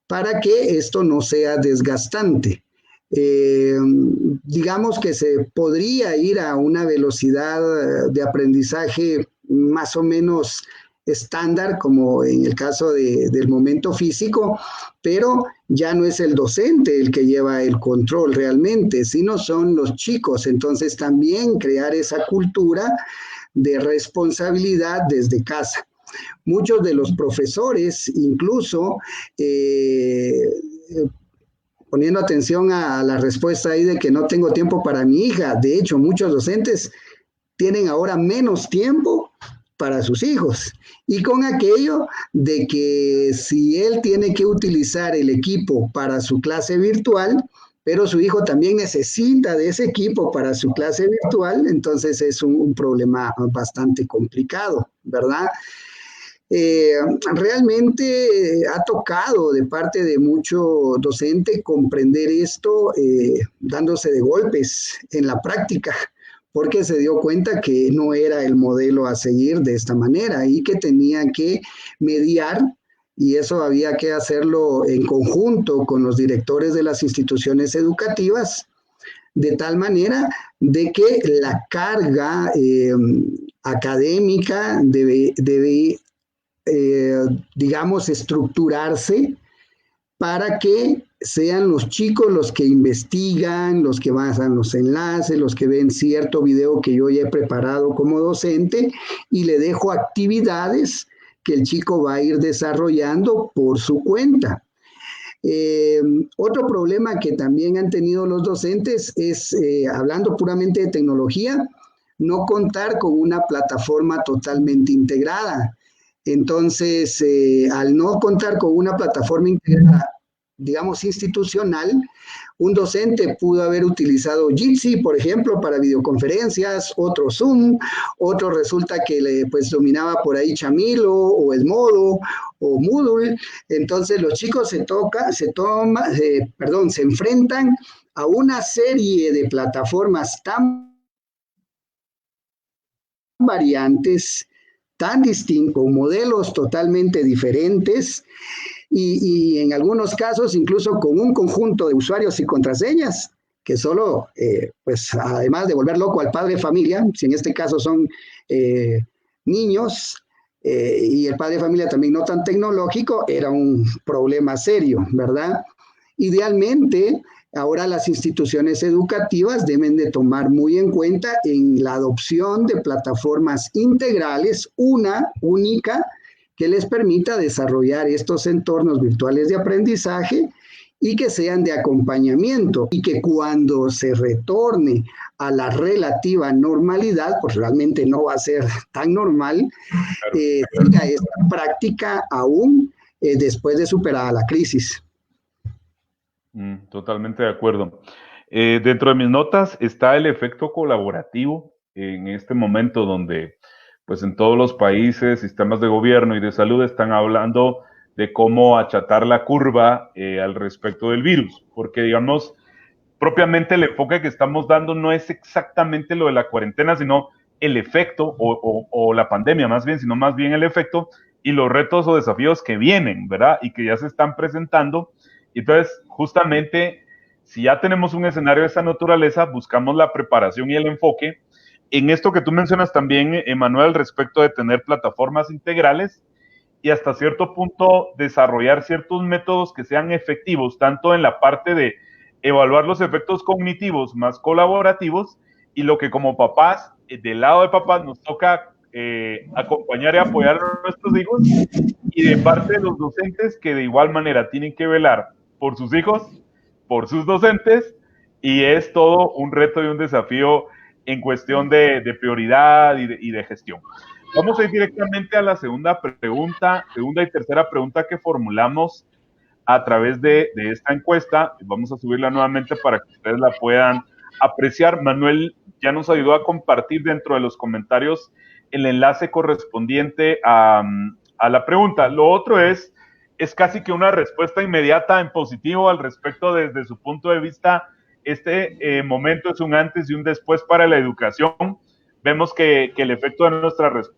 para que esto no sea desgastante. Digamos que se podría ir a una velocidad de aprendizaje más o menos estándar, como en el caso del momento físico, pero ya no es el docente el que lleva el control realmente, sino son los chicos. Entonces también crear esa cultura de responsabilidad desde casa. Muchos de los profesores, incluso, poniendo atención a la respuesta ahí de que no tengo tiempo para mi hija, de hecho, muchos docentes tienen ahora menos tiempo para sus hijos. Y con aquello de que si él tiene que utilizar el equipo para su clase virtual, pero su hijo también necesita de ese equipo para su clase virtual, entonces es un problema bastante complicado, ¿verdad? Realmente ha tocado de parte de mucho docente comprender esto dándose de golpes en la práctica, porque se dio cuenta que no era el modelo a seguir de esta manera y que tenía que mediar, y eso había que hacerlo en conjunto con los directores de las instituciones educativas, de tal manera de que la carga académica debe digamos, estructurarse para que sean los chicos los que investigan, los que basan los enlaces, los que ven cierto video que yo ya he preparado como docente y le dejo actividades que el chico va a ir desarrollando por su cuenta. Otro problema que también han tenido los docentes es, hablando puramente de tecnología, no contar con una plataforma totalmente integrada. Entonces, al no contar con una plataforma integrada, digamos, institucional, un docente pudo haber utilizado Jitsi, por ejemplo, para videoconferencias, otro Zoom, otro resulta que pues dominaba por ahí Chamilo o Edmodo o Moodle. Entonces, los chicos se enfrentan a una serie de plataformas tan variantes, tan distintos, modelos totalmente diferentes y en algunos casos incluso con un conjunto de usuarios y contraseñas que solo, pues además de volver loco al padre de familia, si en este caso son niños y el padre de familia también no tan tecnológico, era un problema serio, ¿verdad? Idealmente, ahora las instituciones educativas deben de tomar muy en cuenta en la adopción de plataformas integrales, una única, que les permita desarrollar estos entornos virtuales de aprendizaje y que sean de acompañamiento y que cuando se retorne a la relativa normalidad, pues realmente no va a ser tan normal, tenga esta práctica aún después de superada la crisis. Totalmente de acuerdo. Dentro de mis notas está el efecto colaborativo en este momento donde pues en todos los países, sistemas de gobierno y de salud están hablando de cómo achatar la curva al respecto del virus, porque digamos, propiamente el enfoque que estamos dando no es exactamente lo de la cuarentena, sino el efecto o la pandemia más bien, sino más bien el efecto y los retos o desafíos que vienen, ¿verdad? Y que ya se están presentando. Entonces, justamente, si ya tenemos un escenario de esta naturaleza, buscamos la preparación y el enfoque en esto que tú mencionas también, Emanuel, respecto de tener plataformas integrales y hasta cierto punto desarrollar ciertos métodos que sean efectivos, tanto en la parte de evaluar los efectos cognitivos más colaborativos y lo que como papás, del lado de papás, nos toca acompañar y apoyar a nuestros hijos, y de parte de los docentes que de igual manera tienen que velar por sus hijos, por sus docentes, y es todo un reto y un desafío en cuestión de prioridad y de gestión. Vamos a ir directamente a la segunda y tercera pregunta que formulamos a través de esta encuesta. Vamos a subirla nuevamente para que ustedes la puedan apreciar. Manuel ya nos ayudó a compartir dentro de los comentarios el enlace correspondiente a la pregunta. Lo otro es casi que una respuesta inmediata en positivo al respecto desde su punto de vista. Este momento es un antes y un después para la educación. Vemos que el efecto de nuestras respuestas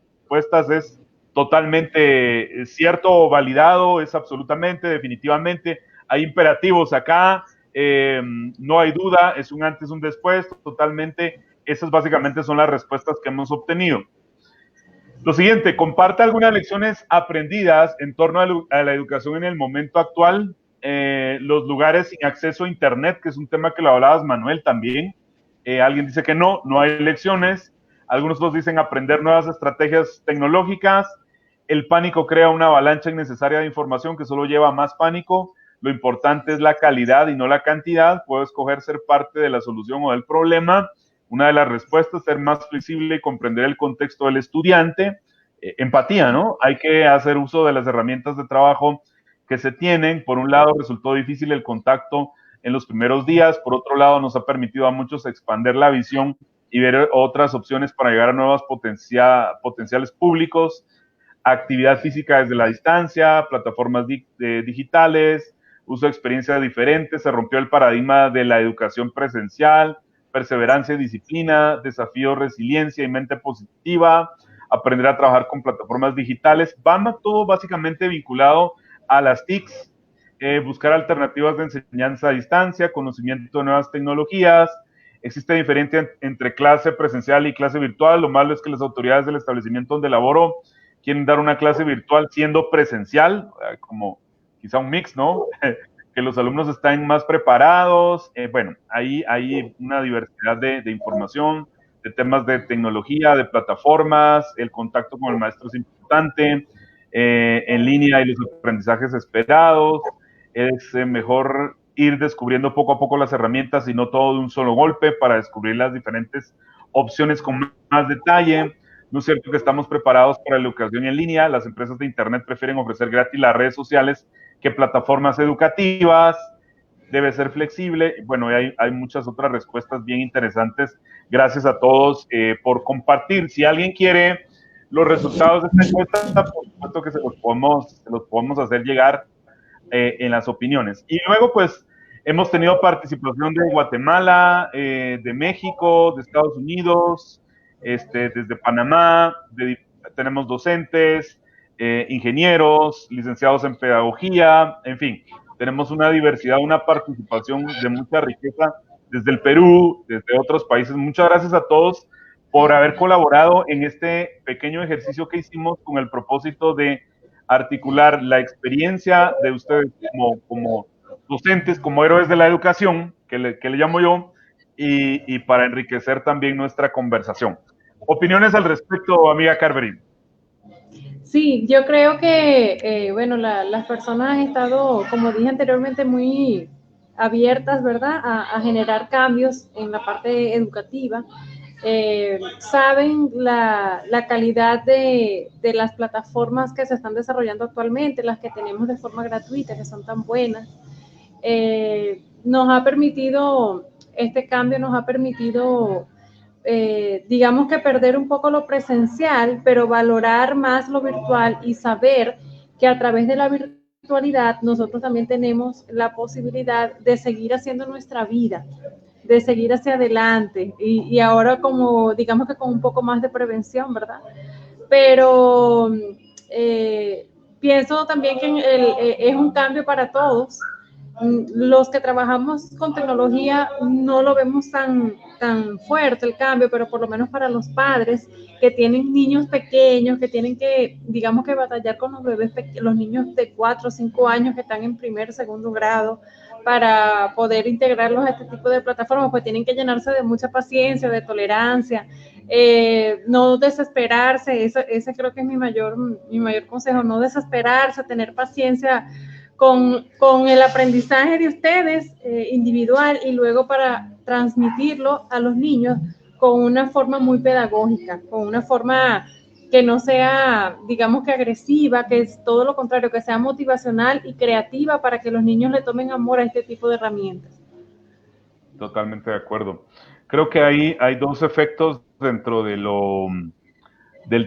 es totalmente cierto o validado, es absolutamente, definitivamente. Hay imperativos acá, no hay duda, es un antes, un después, totalmente. Esas básicamente son las respuestas que hemos obtenido. Lo siguiente, comparte algunas lecciones aprendidas en torno a la educación en el momento actual. Los lugares sin acceso a internet, que es un tema que lo hablabas, Manuel, también. Alguien dice que no hay lecciones. Algunos otros dicen aprender nuevas estrategias tecnológicas. El pánico crea una avalancha innecesaria de información que solo lleva a más pánico. Lo importante es la calidad y no la cantidad. Puedo escoger ser parte de la solución o del problema. Una de las respuestas, ser más flexible y comprender el contexto del estudiante. Empatía, ¿no? Hay que hacer uso de las herramientas de trabajo que se tienen. Por un lado, resultó difícil el contacto en los primeros días. Por otro lado, nos ha permitido a muchos expandir la visión y ver otras opciones para llegar a nuevos potenciales públicos. Actividad física desde la distancia, plataformas digitales, uso de experiencias diferentes. Se rompió el paradigma de la educación presencial. Perseverancia y disciplina, desafío, resiliencia y mente positiva, aprender a trabajar con plataformas digitales. Va todo básicamente vinculado a las TICs, buscar alternativas de enseñanza a distancia, conocimiento de nuevas tecnologías. Existe diferencia entre clase presencial y clase virtual. Lo malo es que las autoridades del establecimiento donde laboro quieren dar una clase virtual siendo presencial, como quizá un mix, ¿no? Que los alumnos están más preparados. Bueno, ahí hay una diversidad de información, de temas de tecnología, de plataformas. El contacto con el maestro es importante, en línea y los aprendizajes esperados. Es mejor ir descubriendo poco a poco las herramientas y no todo de un solo golpe, para descubrir las diferentes opciones con más detalle. No es cierto que estamos preparados para la educación en línea. Las empresas de internet prefieren ofrecer gratis las redes sociales que plataformas educativas. Debe ser flexible. Bueno, hay muchas otras respuestas bien interesantes. Gracias a todos por compartir. Si alguien quiere los resultados de esta encuesta, por supuesto que se los podemos hacer llegar en las opiniones. Y luego, pues, hemos tenido participación de Guatemala, de México, de Estados Unidos, desde Panamá. Tenemos docentes, ingenieros, licenciados en pedagogía, en fin, tenemos una diversidad, una participación de mucha riqueza desde el Perú, desde otros países. Muchas gracias a todos por haber colaborado en este pequeño ejercicio que hicimos con el propósito de articular la experiencia de ustedes como docentes, como héroes de la educación, que le llamo yo, y para enriquecer también nuestra conversación. ¿Opiniones al respecto, amiga Carverín? Sí, yo creo que, bueno, las personas han estado, como dije anteriormente, muy abiertas, ¿verdad?, a generar cambios en la parte educativa. Saben la calidad de las plataformas que se están desarrollando actualmente, las que tenemos de forma gratuita, que son tan buenas. Nos ha permitido, este cambio nos ha permitido, digamos que perder un poco lo presencial, pero valorar más lo virtual y saber que a través de la virtualidad nosotros también tenemos la posibilidad de seguir haciendo nuestra vida, de seguir hacia adelante y ahora como digamos que con un poco más de prevención, ¿verdad? Pero pienso también que es un cambio para todos. los que trabajamos con tecnología no lo vemos tan fuerte el cambio, pero por lo menos para los padres que tienen niños pequeños, que tienen que, digamos que batallar con los bebés, los niños de 4 o 5 años que están en primer, segundo grado, para poder integrarlos a este tipo de plataformas, pues tienen que llenarse de mucha paciencia, de tolerancia, no desesperarse, ese creo que es mi mayor consejo, no desesperarse, tener paciencia con el aprendizaje de ustedes individual y luego para transmitirlo a los niños con una forma muy pedagógica, con una forma que no sea, digamos que agresiva, que es todo lo contrario, que sea motivacional y creativa para que los niños le tomen amor a este tipo de herramientas. Totalmente de acuerdo. Creo que hay dos efectos dentro del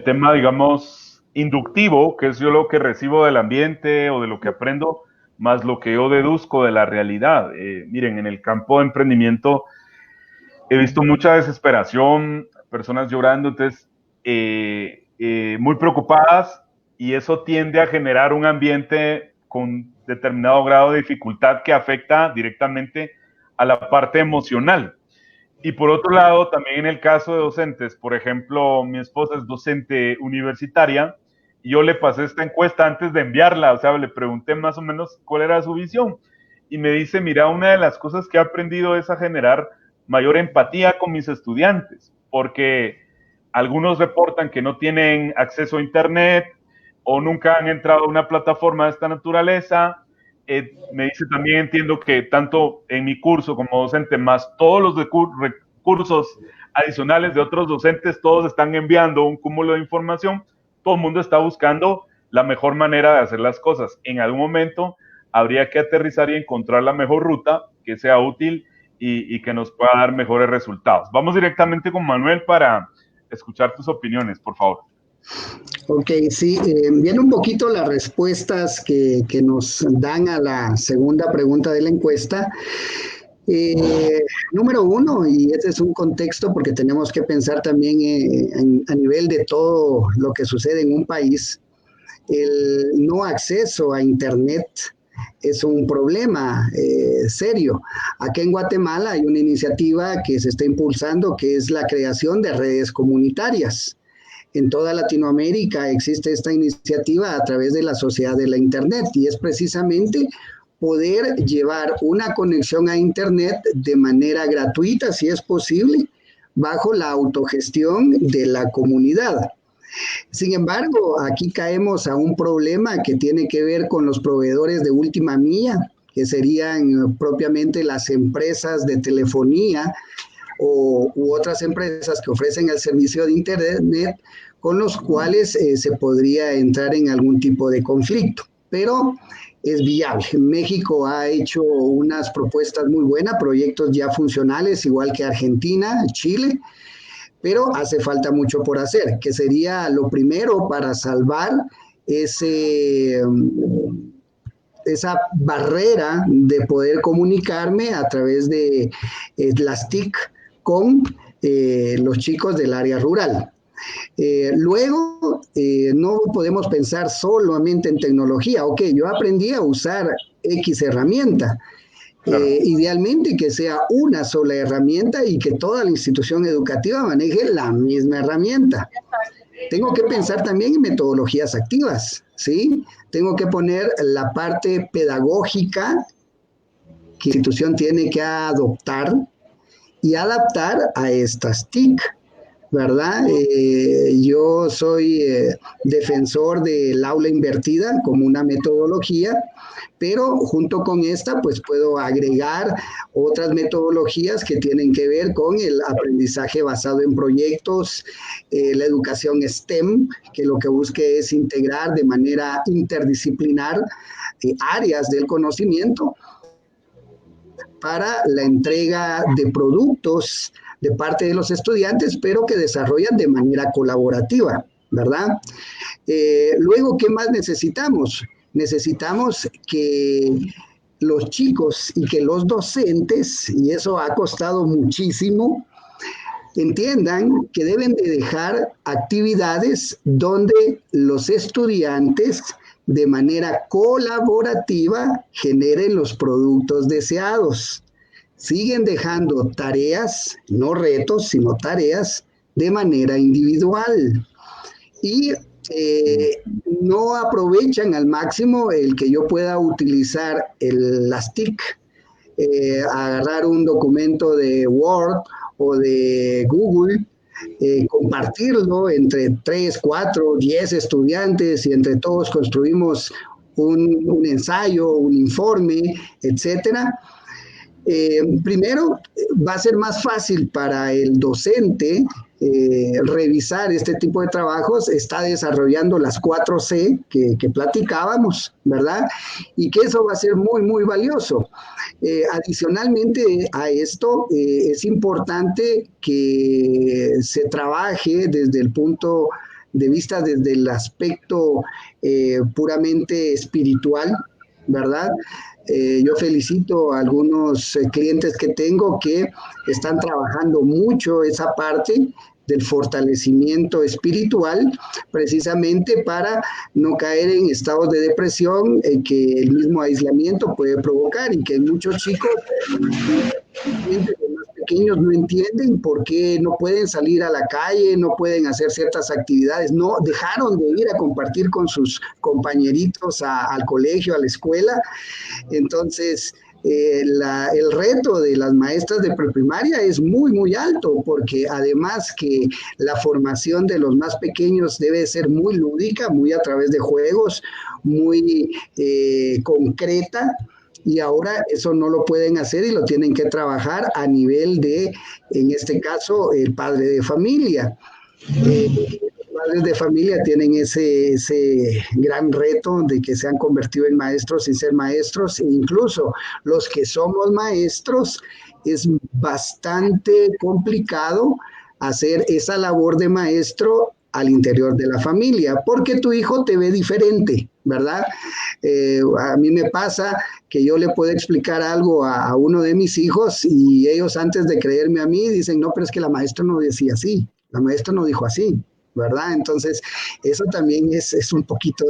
tema, digamos, inductivo, que es yo lo que recibo del ambiente o de lo que aprendo, más lo que yo deduzco de la realidad. Miren, en el campo de emprendimiento he visto mucha desesperación, personas llorando, entonces muy preocupadas, y eso tiende a generar un ambiente con determinado grado de dificultad que afecta directamente a la parte emocional. Y por otro lado, también en el caso de docentes, por ejemplo, mi esposa es docente universitaria, y yo le pasé esta encuesta antes de enviarla, o sea, le pregunté más o menos cuál era su visión, y me dice, mira, una de las cosas que he aprendido es a generar mayor empatía con mis estudiantes, porque algunos reportan que no tienen acceso a internet o nunca han entrado a una plataforma de esta naturaleza. Me dice también, entiendo que tanto en mi curso como docente, más todos los recursos adicionales de otros docentes, todos están enviando un cúmulo de información, todo el mundo está buscando la mejor manera de hacer las cosas. En algún momento habría que aterrizar y encontrar la mejor ruta que sea útil y que nos pueda dar mejores resultados. Vamos directamente con Manuel para escuchar tus opiniones, por favor. Ok, sí, viene un poquito las respuestas que nos dan a la segunda pregunta de la encuesta. Número uno, y este es un contexto porque tenemos que pensar también a nivel de todo lo que sucede en un país, el no acceso a Internet es un problema serio. Aquí en Guatemala hay una iniciativa que se está impulsando que es la creación de redes comunitarias. En toda Latinoamérica existe esta iniciativa a través de la Sociedad de la Internet y es precisamente poder llevar una conexión a Internet de manera gratuita, si es posible, bajo la autogestión de la comunidad. Sin embargo, aquí caemos a un problema que tiene que ver con los proveedores de última milla, que serían propiamente las empresas de telefonía u otras empresas que ofrecen el servicio de Internet, con los cuales se podría entrar en algún tipo de conflicto. Pero es viable. México ha hecho unas propuestas muy buenas, proyectos ya funcionales, igual que Argentina, Chile, pero hace falta mucho por hacer, que sería lo primero para salvar esa barrera de poder comunicarme a través de las TIC con los chicos del área rural. Luego, no podemos pensar solamente en tecnología. Ok, yo aprendí a usar X herramienta. Claro. Idealmente que sea una sola herramienta y que toda la institución educativa maneje la misma herramienta. Tengo que pensar también en metodologías activas, ¿sí? Tengo que poner la parte pedagógica que la institución tiene que adoptar y adaptar a estas TIC, ¿verdad? Yo soy defensor del aula invertida como una metodología, pero junto con esta, pues puedo agregar otras metodologías que tienen que ver con el aprendizaje basado en proyectos, la educación STEM, que lo que busque es integrar de manera interdisciplinar áreas del conocimiento para la entrega de productos de parte de los estudiantes, pero que desarrollan de manera colaborativa, ¿verdad? Luego, ¿qué más necesitamos? Necesitamos que los chicos y que los docentes, y eso ha costado muchísimo, entiendan que deben de dejar actividades donde los estudiantes de manera colaborativa generen los productos deseados. Siguen dejando tareas, no retos, sino tareas de manera individual. Y no aprovechan al máximo el que yo pueda utilizar las TIC, agarrar un documento de Word o de Google, compartirlo entre 3, 4, 10 estudiantes y entre todos construimos un ensayo, un informe, etcétera. Primero, va a ser más fácil para el docente revisar este tipo de trabajos. Está desarrollando las 4C que platicábamos, ¿verdad? Y que eso va a ser muy, muy valioso. Adicionalmente a esto, es importante que se trabaje desde el punto de vista, desde el aspecto puramente espiritual, ¿verdad? Yo felicito a algunos clientes que tengo que están trabajando mucho esa parte del fortalecimiento espiritual, precisamente para no caer en estados de depresión que el mismo aislamiento puede provocar, y que muchos chicos más pequeños no entienden por qué no pueden salir a la calle, no pueden hacer ciertas actividades, no dejaron de ir a compartir con sus compañeritos al colegio, a la escuela. Entonces, el reto de las maestras de preprimaria es muy, muy alto, porque además que la formación de los más pequeños debe ser muy lúdica, muy a través de juegos, muy concreta, y ahora eso no lo pueden hacer y lo tienen que trabajar a nivel de, en este caso, el padre de familia. Padres de familia tienen ese gran reto de que se han convertido en maestros sin ser maestros, e incluso los que somos maestros es bastante complicado hacer esa labor de maestro al interior de la familia, porque tu hijo te ve diferente, ¿verdad? A mí me pasa que yo le puedo explicar algo a uno de mis hijos y ellos, antes de creerme a mí, dicen, no, pero es que la maestra no decía así, la maestra no dijo así, ¿verdad? Entonces, eso también es un poquito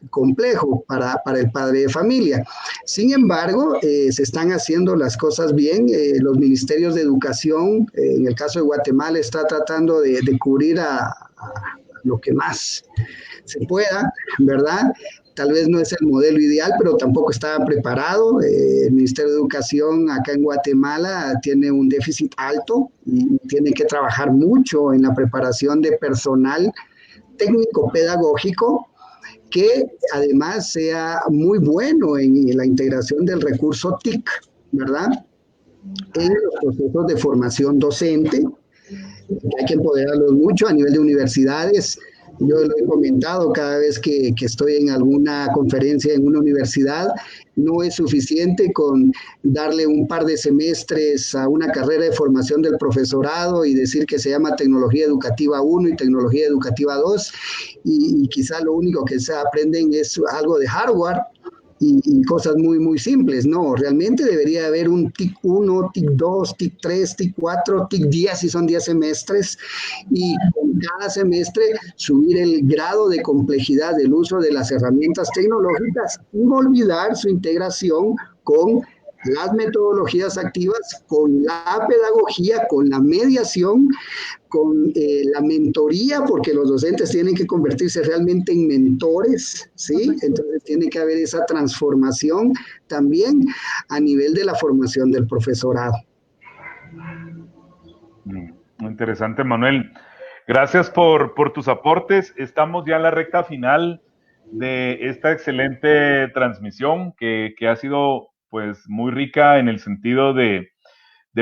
complejo para el padre de familia. Sin embargo, se están haciendo las cosas bien. Los ministerios de educación, en el caso de Guatemala, está tratando de cubrir a lo que más se pueda, ¿verdad? Tal vez no es el modelo ideal, pero tampoco estaba preparado. El Ministerio de Educación acá en Guatemala tiene un déficit alto y tiene que trabajar mucho en la preparación de personal técnico pedagógico que además sea muy bueno en la integración del recurso TIC, ¿verdad? En los procesos de formación docente. Hay que empoderarlos mucho a nivel de universidades. Yo lo he comentado cada vez que estoy en alguna conferencia en una universidad. No es suficiente con darle un par de semestres a una carrera de formación del profesorado y decir que se llama Tecnología Educativa 1 y Tecnología Educativa 2, y quizá lo único que se aprenden es algo de hardware y cosas muy, muy simples. No, realmente debería haber un TIC 1, TIC 2, TIC 3, TIC 4, TIC 10 si son 10 semestres, y con cada semestre subir el grado de complejidad del uso de las herramientas tecnológicas, sin olvidar su integración con las metodologías activas, con la pedagogía, con la mediación, con la mentoría, porque los docentes tienen que convertirse realmente en mentores, ¿sí? Entonces tiene que haber esa transformación también a nivel de la formación del profesorado. Muy interesante, Manuel. Gracias por tus aportes. Estamos ya en la recta final de esta excelente transmisión que ha sido pues muy rica en el sentido de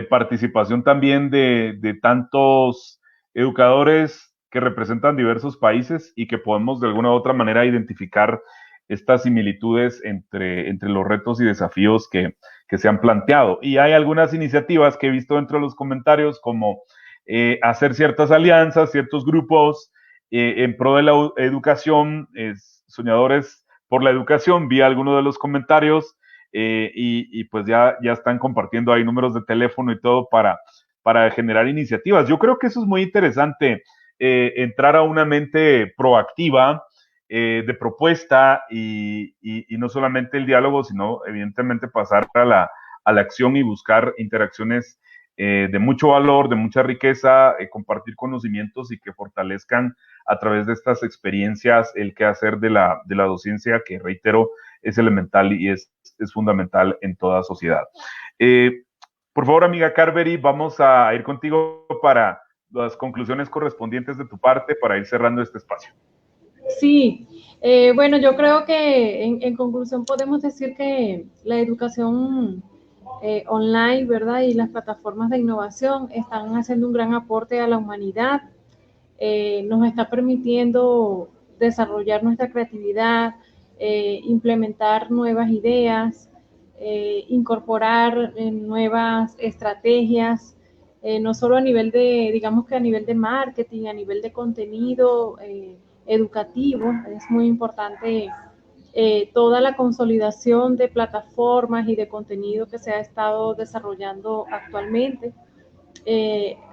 participación también de tantos educadores que representan diversos países y que podemos de alguna u otra manera identificar estas similitudes entre los retos y desafíos que se han planteado. Y hay algunas iniciativas que he visto dentro de los comentarios, como hacer ciertas alianzas, ciertos grupos en pro de la educación, soñadores por la educación. Vi algunos de los comentarios y pues ya están compartiendo ahí números de teléfono y todo para generar iniciativas. Yo creo que eso es muy interesante, entrar a una mente proactiva de propuesta y no solamente el diálogo, sino evidentemente pasar a la acción y buscar interacciones de mucho valor, de mucha riqueza, compartir conocimientos y que fortalezcan a través de estas experiencias el quehacer de la docencia, que reitero, es elemental y es fundamental en toda sociedad. Por favor, amiga Carvery, vamos a ir contigo para las conclusiones correspondientes de tu parte para ir cerrando este espacio. Sí, bueno, yo creo que en conclusión podemos decir que la educación online, ¿verdad? Y las plataformas de innovación están haciendo un gran aporte a la humanidad, nos está permitiendo desarrollar nuestra creatividad, implementar nuevas ideas, incorporar nuevas estrategias, no solo a nivel de, digamos que a nivel de marketing, a nivel de contenido educativo, es muy importante toda la consolidación de plataformas y de contenido que se ha estado desarrollando actualmente.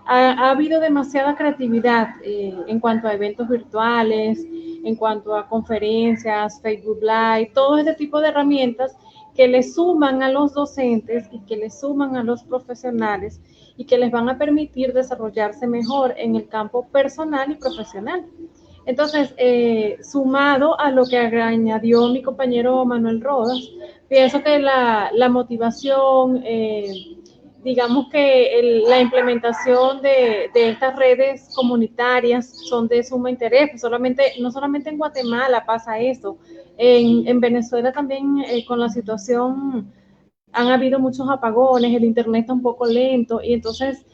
Ha habido demasiada creatividad en cuanto a eventos virtuales, en cuanto a conferencias, Facebook Live, todo este tipo de herramientas que le suman a los docentes y que le suman a los profesionales y que les van a permitir desarrollarse mejor en el campo personal y profesional. Entonces, sumado a lo que añadió mi compañero Manuel Rodas, pienso que la motivación, digamos que la implementación de estas redes comunitarias son de suma interés, pues no solamente en Guatemala pasa esto, en Venezuela también con la situación han habido muchos apagones, el internet está un poco lento y entonces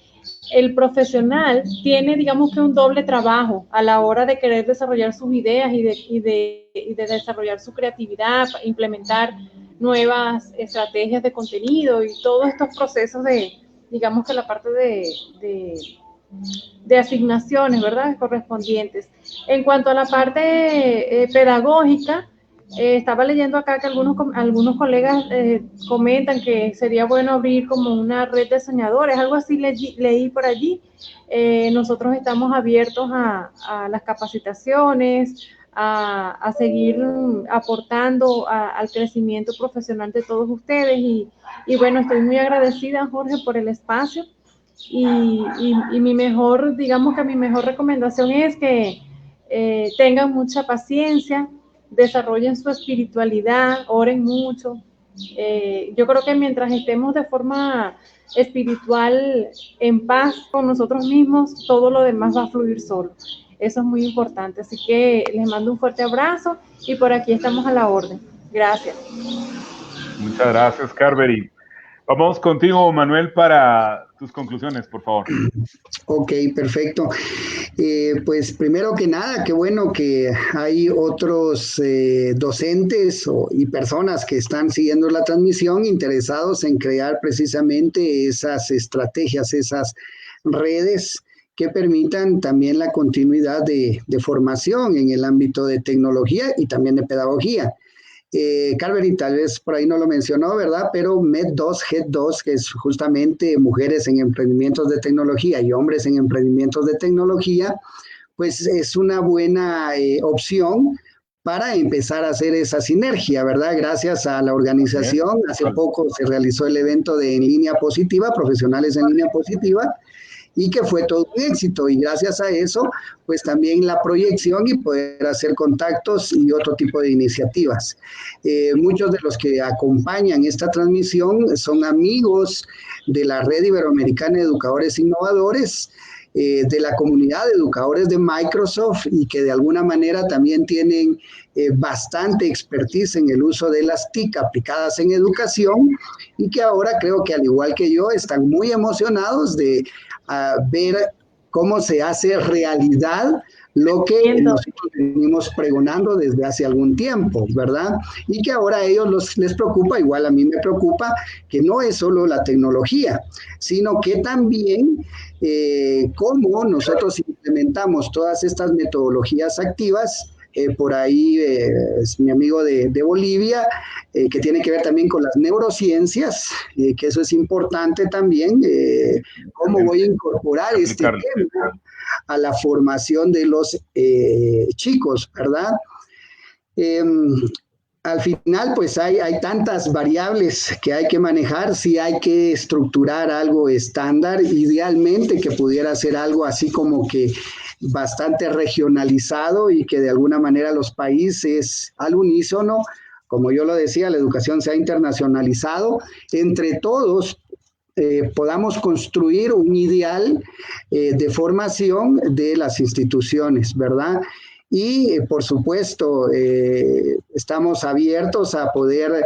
el profesional tiene, digamos que un doble trabajo a la hora de querer desarrollar sus ideas y de desarrollar su creatividad, implementar nuevas estrategias de contenido y todos estos procesos de, digamos que la parte de asignaciones, ¿verdad? Correspondientes. En cuanto a la parte pedagógica, estaba leyendo acá que algunos colegas comentan que sería bueno abrir como una red de soñadores, algo así leí por allí. Nosotros estamos abiertos a las capacitaciones, a seguir aportando al crecimiento profesional de todos ustedes y bueno, estoy muy agradecida, Jorge, por el espacio y mi mejor, digamos que mi mejor recomendación es que tengan mucha paciencia, desarrollen su espiritualidad, oren mucho. Yo creo que mientras estemos de forma espiritual en paz con nosotros mismos, todo lo demás va a fluir solo. Eso es muy importante. Así que les mando un fuerte abrazo y por aquí estamos a la orden. Gracias. Muchas gracias, Carvery. Vamos contigo, Manuel, para tus conclusiones, por favor. Ok, perfecto. Pues primero que nada, qué bueno que hay otros docentes y personas que están siguiendo la transmisión interesados en crear precisamente esas estrategias, esas redes que permitan también la continuidad de formación en el ámbito de tecnología y también de pedagogía. Carvery tal vez por ahí no lo mencionó, ¿verdad? Pero MED2, GED2, que es justamente mujeres en emprendimientos de tecnología y hombres en emprendimientos de tecnología, pues es una buena opción para empezar a hacer esa sinergia, ¿verdad? Gracias a la organización, hace poco se realizó el evento de En Línea Positiva, Profesionales en Línea Positiva, y que fue todo un éxito, y gracias a eso, pues también la proyección y poder hacer contactos y otro tipo de iniciativas. Muchos de los que acompañan esta transmisión son amigos de la Red Iberoamericana de Educadores Innovadores, de la comunidad de educadores de Microsoft y que de alguna manera también tienen bastante expertise en el uso de las TIC aplicadas en educación y que ahora creo que al igual que yo están muy emocionados de ver cómo se hace realidad lo que nosotros venimos pregonando desde hace algún tiempo, ¿verdad? Y que ahora a ellos les preocupa, igual a mí me preocupa, que no es solo la tecnología, sino que también cómo nosotros implementamos todas estas metodologías activas. Por ahí es mi amigo de Bolivia, que tiene que ver también con las neurociencias, que eso es importante también, cómo voy a incorporar este tema a la formación de los chicos, ¿verdad? Al final, pues hay tantas variables que hay que manejar, sí hay que estructurar algo estándar, idealmente que pudiera ser algo así como que bastante regionalizado y que de alguna manera los países al unísono, como yo lo decía, la educación se ha internacionalizado, entre todos podamos construir un ideal de formación de las instituciones, ¿verdad? Y por supuesto, estamos abiertos a poder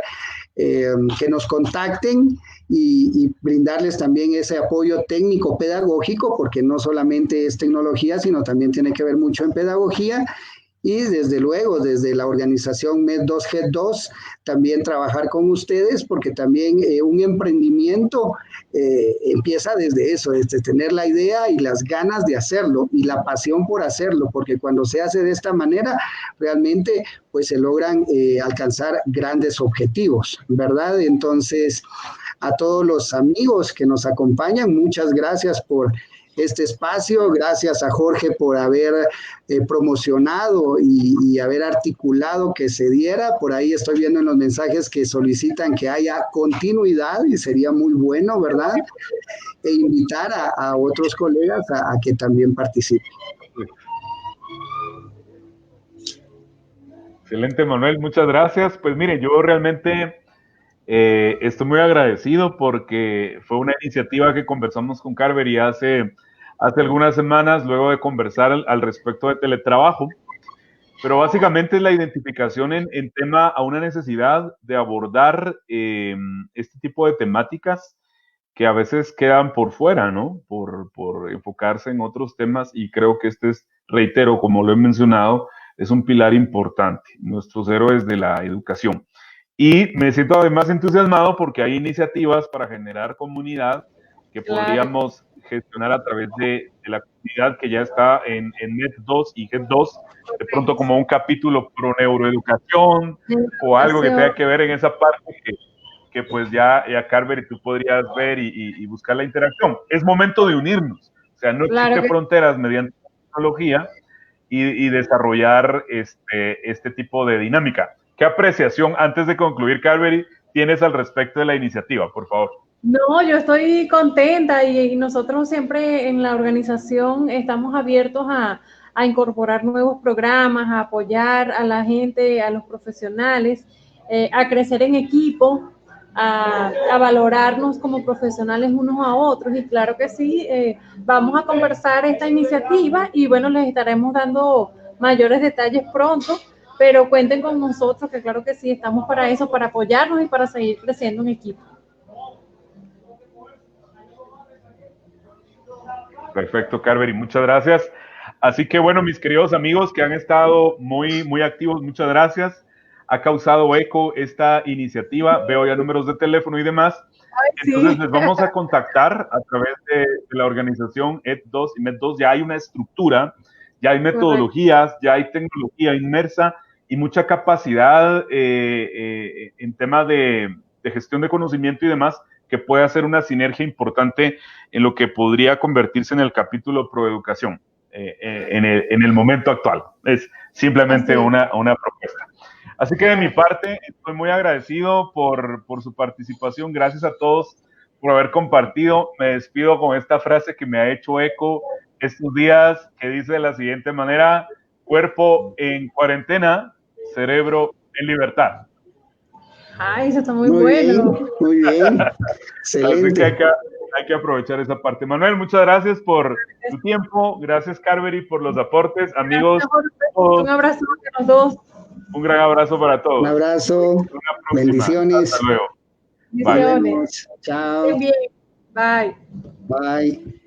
que nos contacten y brindarles también ese apoyo técnico pedagógico, porque no solamente es tecnología, sino también tiene que ver mucho en pedagogía. Y desde luego, desde la organización MED2 GED2, también trabajar con ustedes, porque también un emprendimiento empieza desde eso, desde tener la idea y las ganas de hacerlo y la pasión por hacerlo, porque cuando se hace de esta manera, realmente pues se logran alcanzar grandes objetivos, ¿verdad? Entonces, a todos los amigos que nos acompañan, muchas gracias por este espacio, gracias a Jorge por haber promocionado y haber articulado que se diera. Por ahí estoy viendo en los mensajes que solicitan que haya continuidad y sería muy bueno, ¿verdad? E invitar a otros colegas a que también participen. Excelente, Manuel, muchas gracias. Pues mire, yo realmente estoy muy agradecido porque fue una iniciativa que conversamos con Carvery hace algunas semanas, luego de conversar al respecto de teletrabajo, pero básicamente es la identificación en tema a una necesidad de abordar este tipo de temáticas que a veces quedan por fuera, ¿no? Por enfocarse en otros temas, y creo que este es, reitero, como lo he mencionado, es un pilar importante, nuestros héroes de la educación. Y me siento además entusiasmado porque hay iniciativas para generar comunidad que podríamos gestionar a través de la comunidad que ya está en MED2 y GED2, de pronto como un capítulo pro neuroeducación o algo que tenga que ver en esa parte que pues ya Carver, tú podrías ver y buscar la interacción. Es momento de unirnos, o sea, no existe fronteras mediante la tecnología y desarrollar este tipo de dinámica. ¿Qué apreciación, antes de concluir, Carvery, tienes al respecto de la iniciativa, por favor? No, yo estoy contenta y nosotros siempre en la organización estamos abiertos a incorporar nuevos programas, a apoyar a la gente, a los profesionales, a crecer en equipo, a valorarnos como profesionales unos a otros. Y claro que sí, vamos a conversar esta iniciativa y bueno, les estaremos dando mayores detalles pronto, pero cuenten con nosotros, que claro que sí, estamos para eso, para apoyarnos y para seguir creciendo en equipo. Perfecto, Carvery, muchas gracias. Así que bueno, mis queridos amigos que han estado muy, muy activos, muchas gracias. Ha causado eco esta iniciativa, veo ya números de teléfono y demás. Entonces les vamos a contactar a través de la organización ED2 y MED2. Ya hay una estructura, ya hay metodologías, ya hay tecnología inmersa y mucha capacidad en tema de gestión de conocimiento y demás, que puede hacer una sinergia importante en lo que podría convertirse en el capítulo Proeducación en el momento actual. Es simplemente una propuesta. Así que de mi parte, estoy muy agradecido por su participación. Gracias a todos por haber compartido. Me despido con esta frase que me ha hecho eco estos días, que dice de la siguiente manera: cuerpo en cuarentena, cerebro en libertad. Ay, eso está muy bueno. Bien, muy bien. Excelente. Así que hay que aprovechar esa parte. Manuel, muchas gracias por tu tiempo. Gracias, Carvery, por los aportes. Amigos, un abrazo a los dos. Un gran abrazo para todos. Un abrazo. Bendiciones. Hasta luego. Bendiciones. Chao. Bien. Bye. Bye.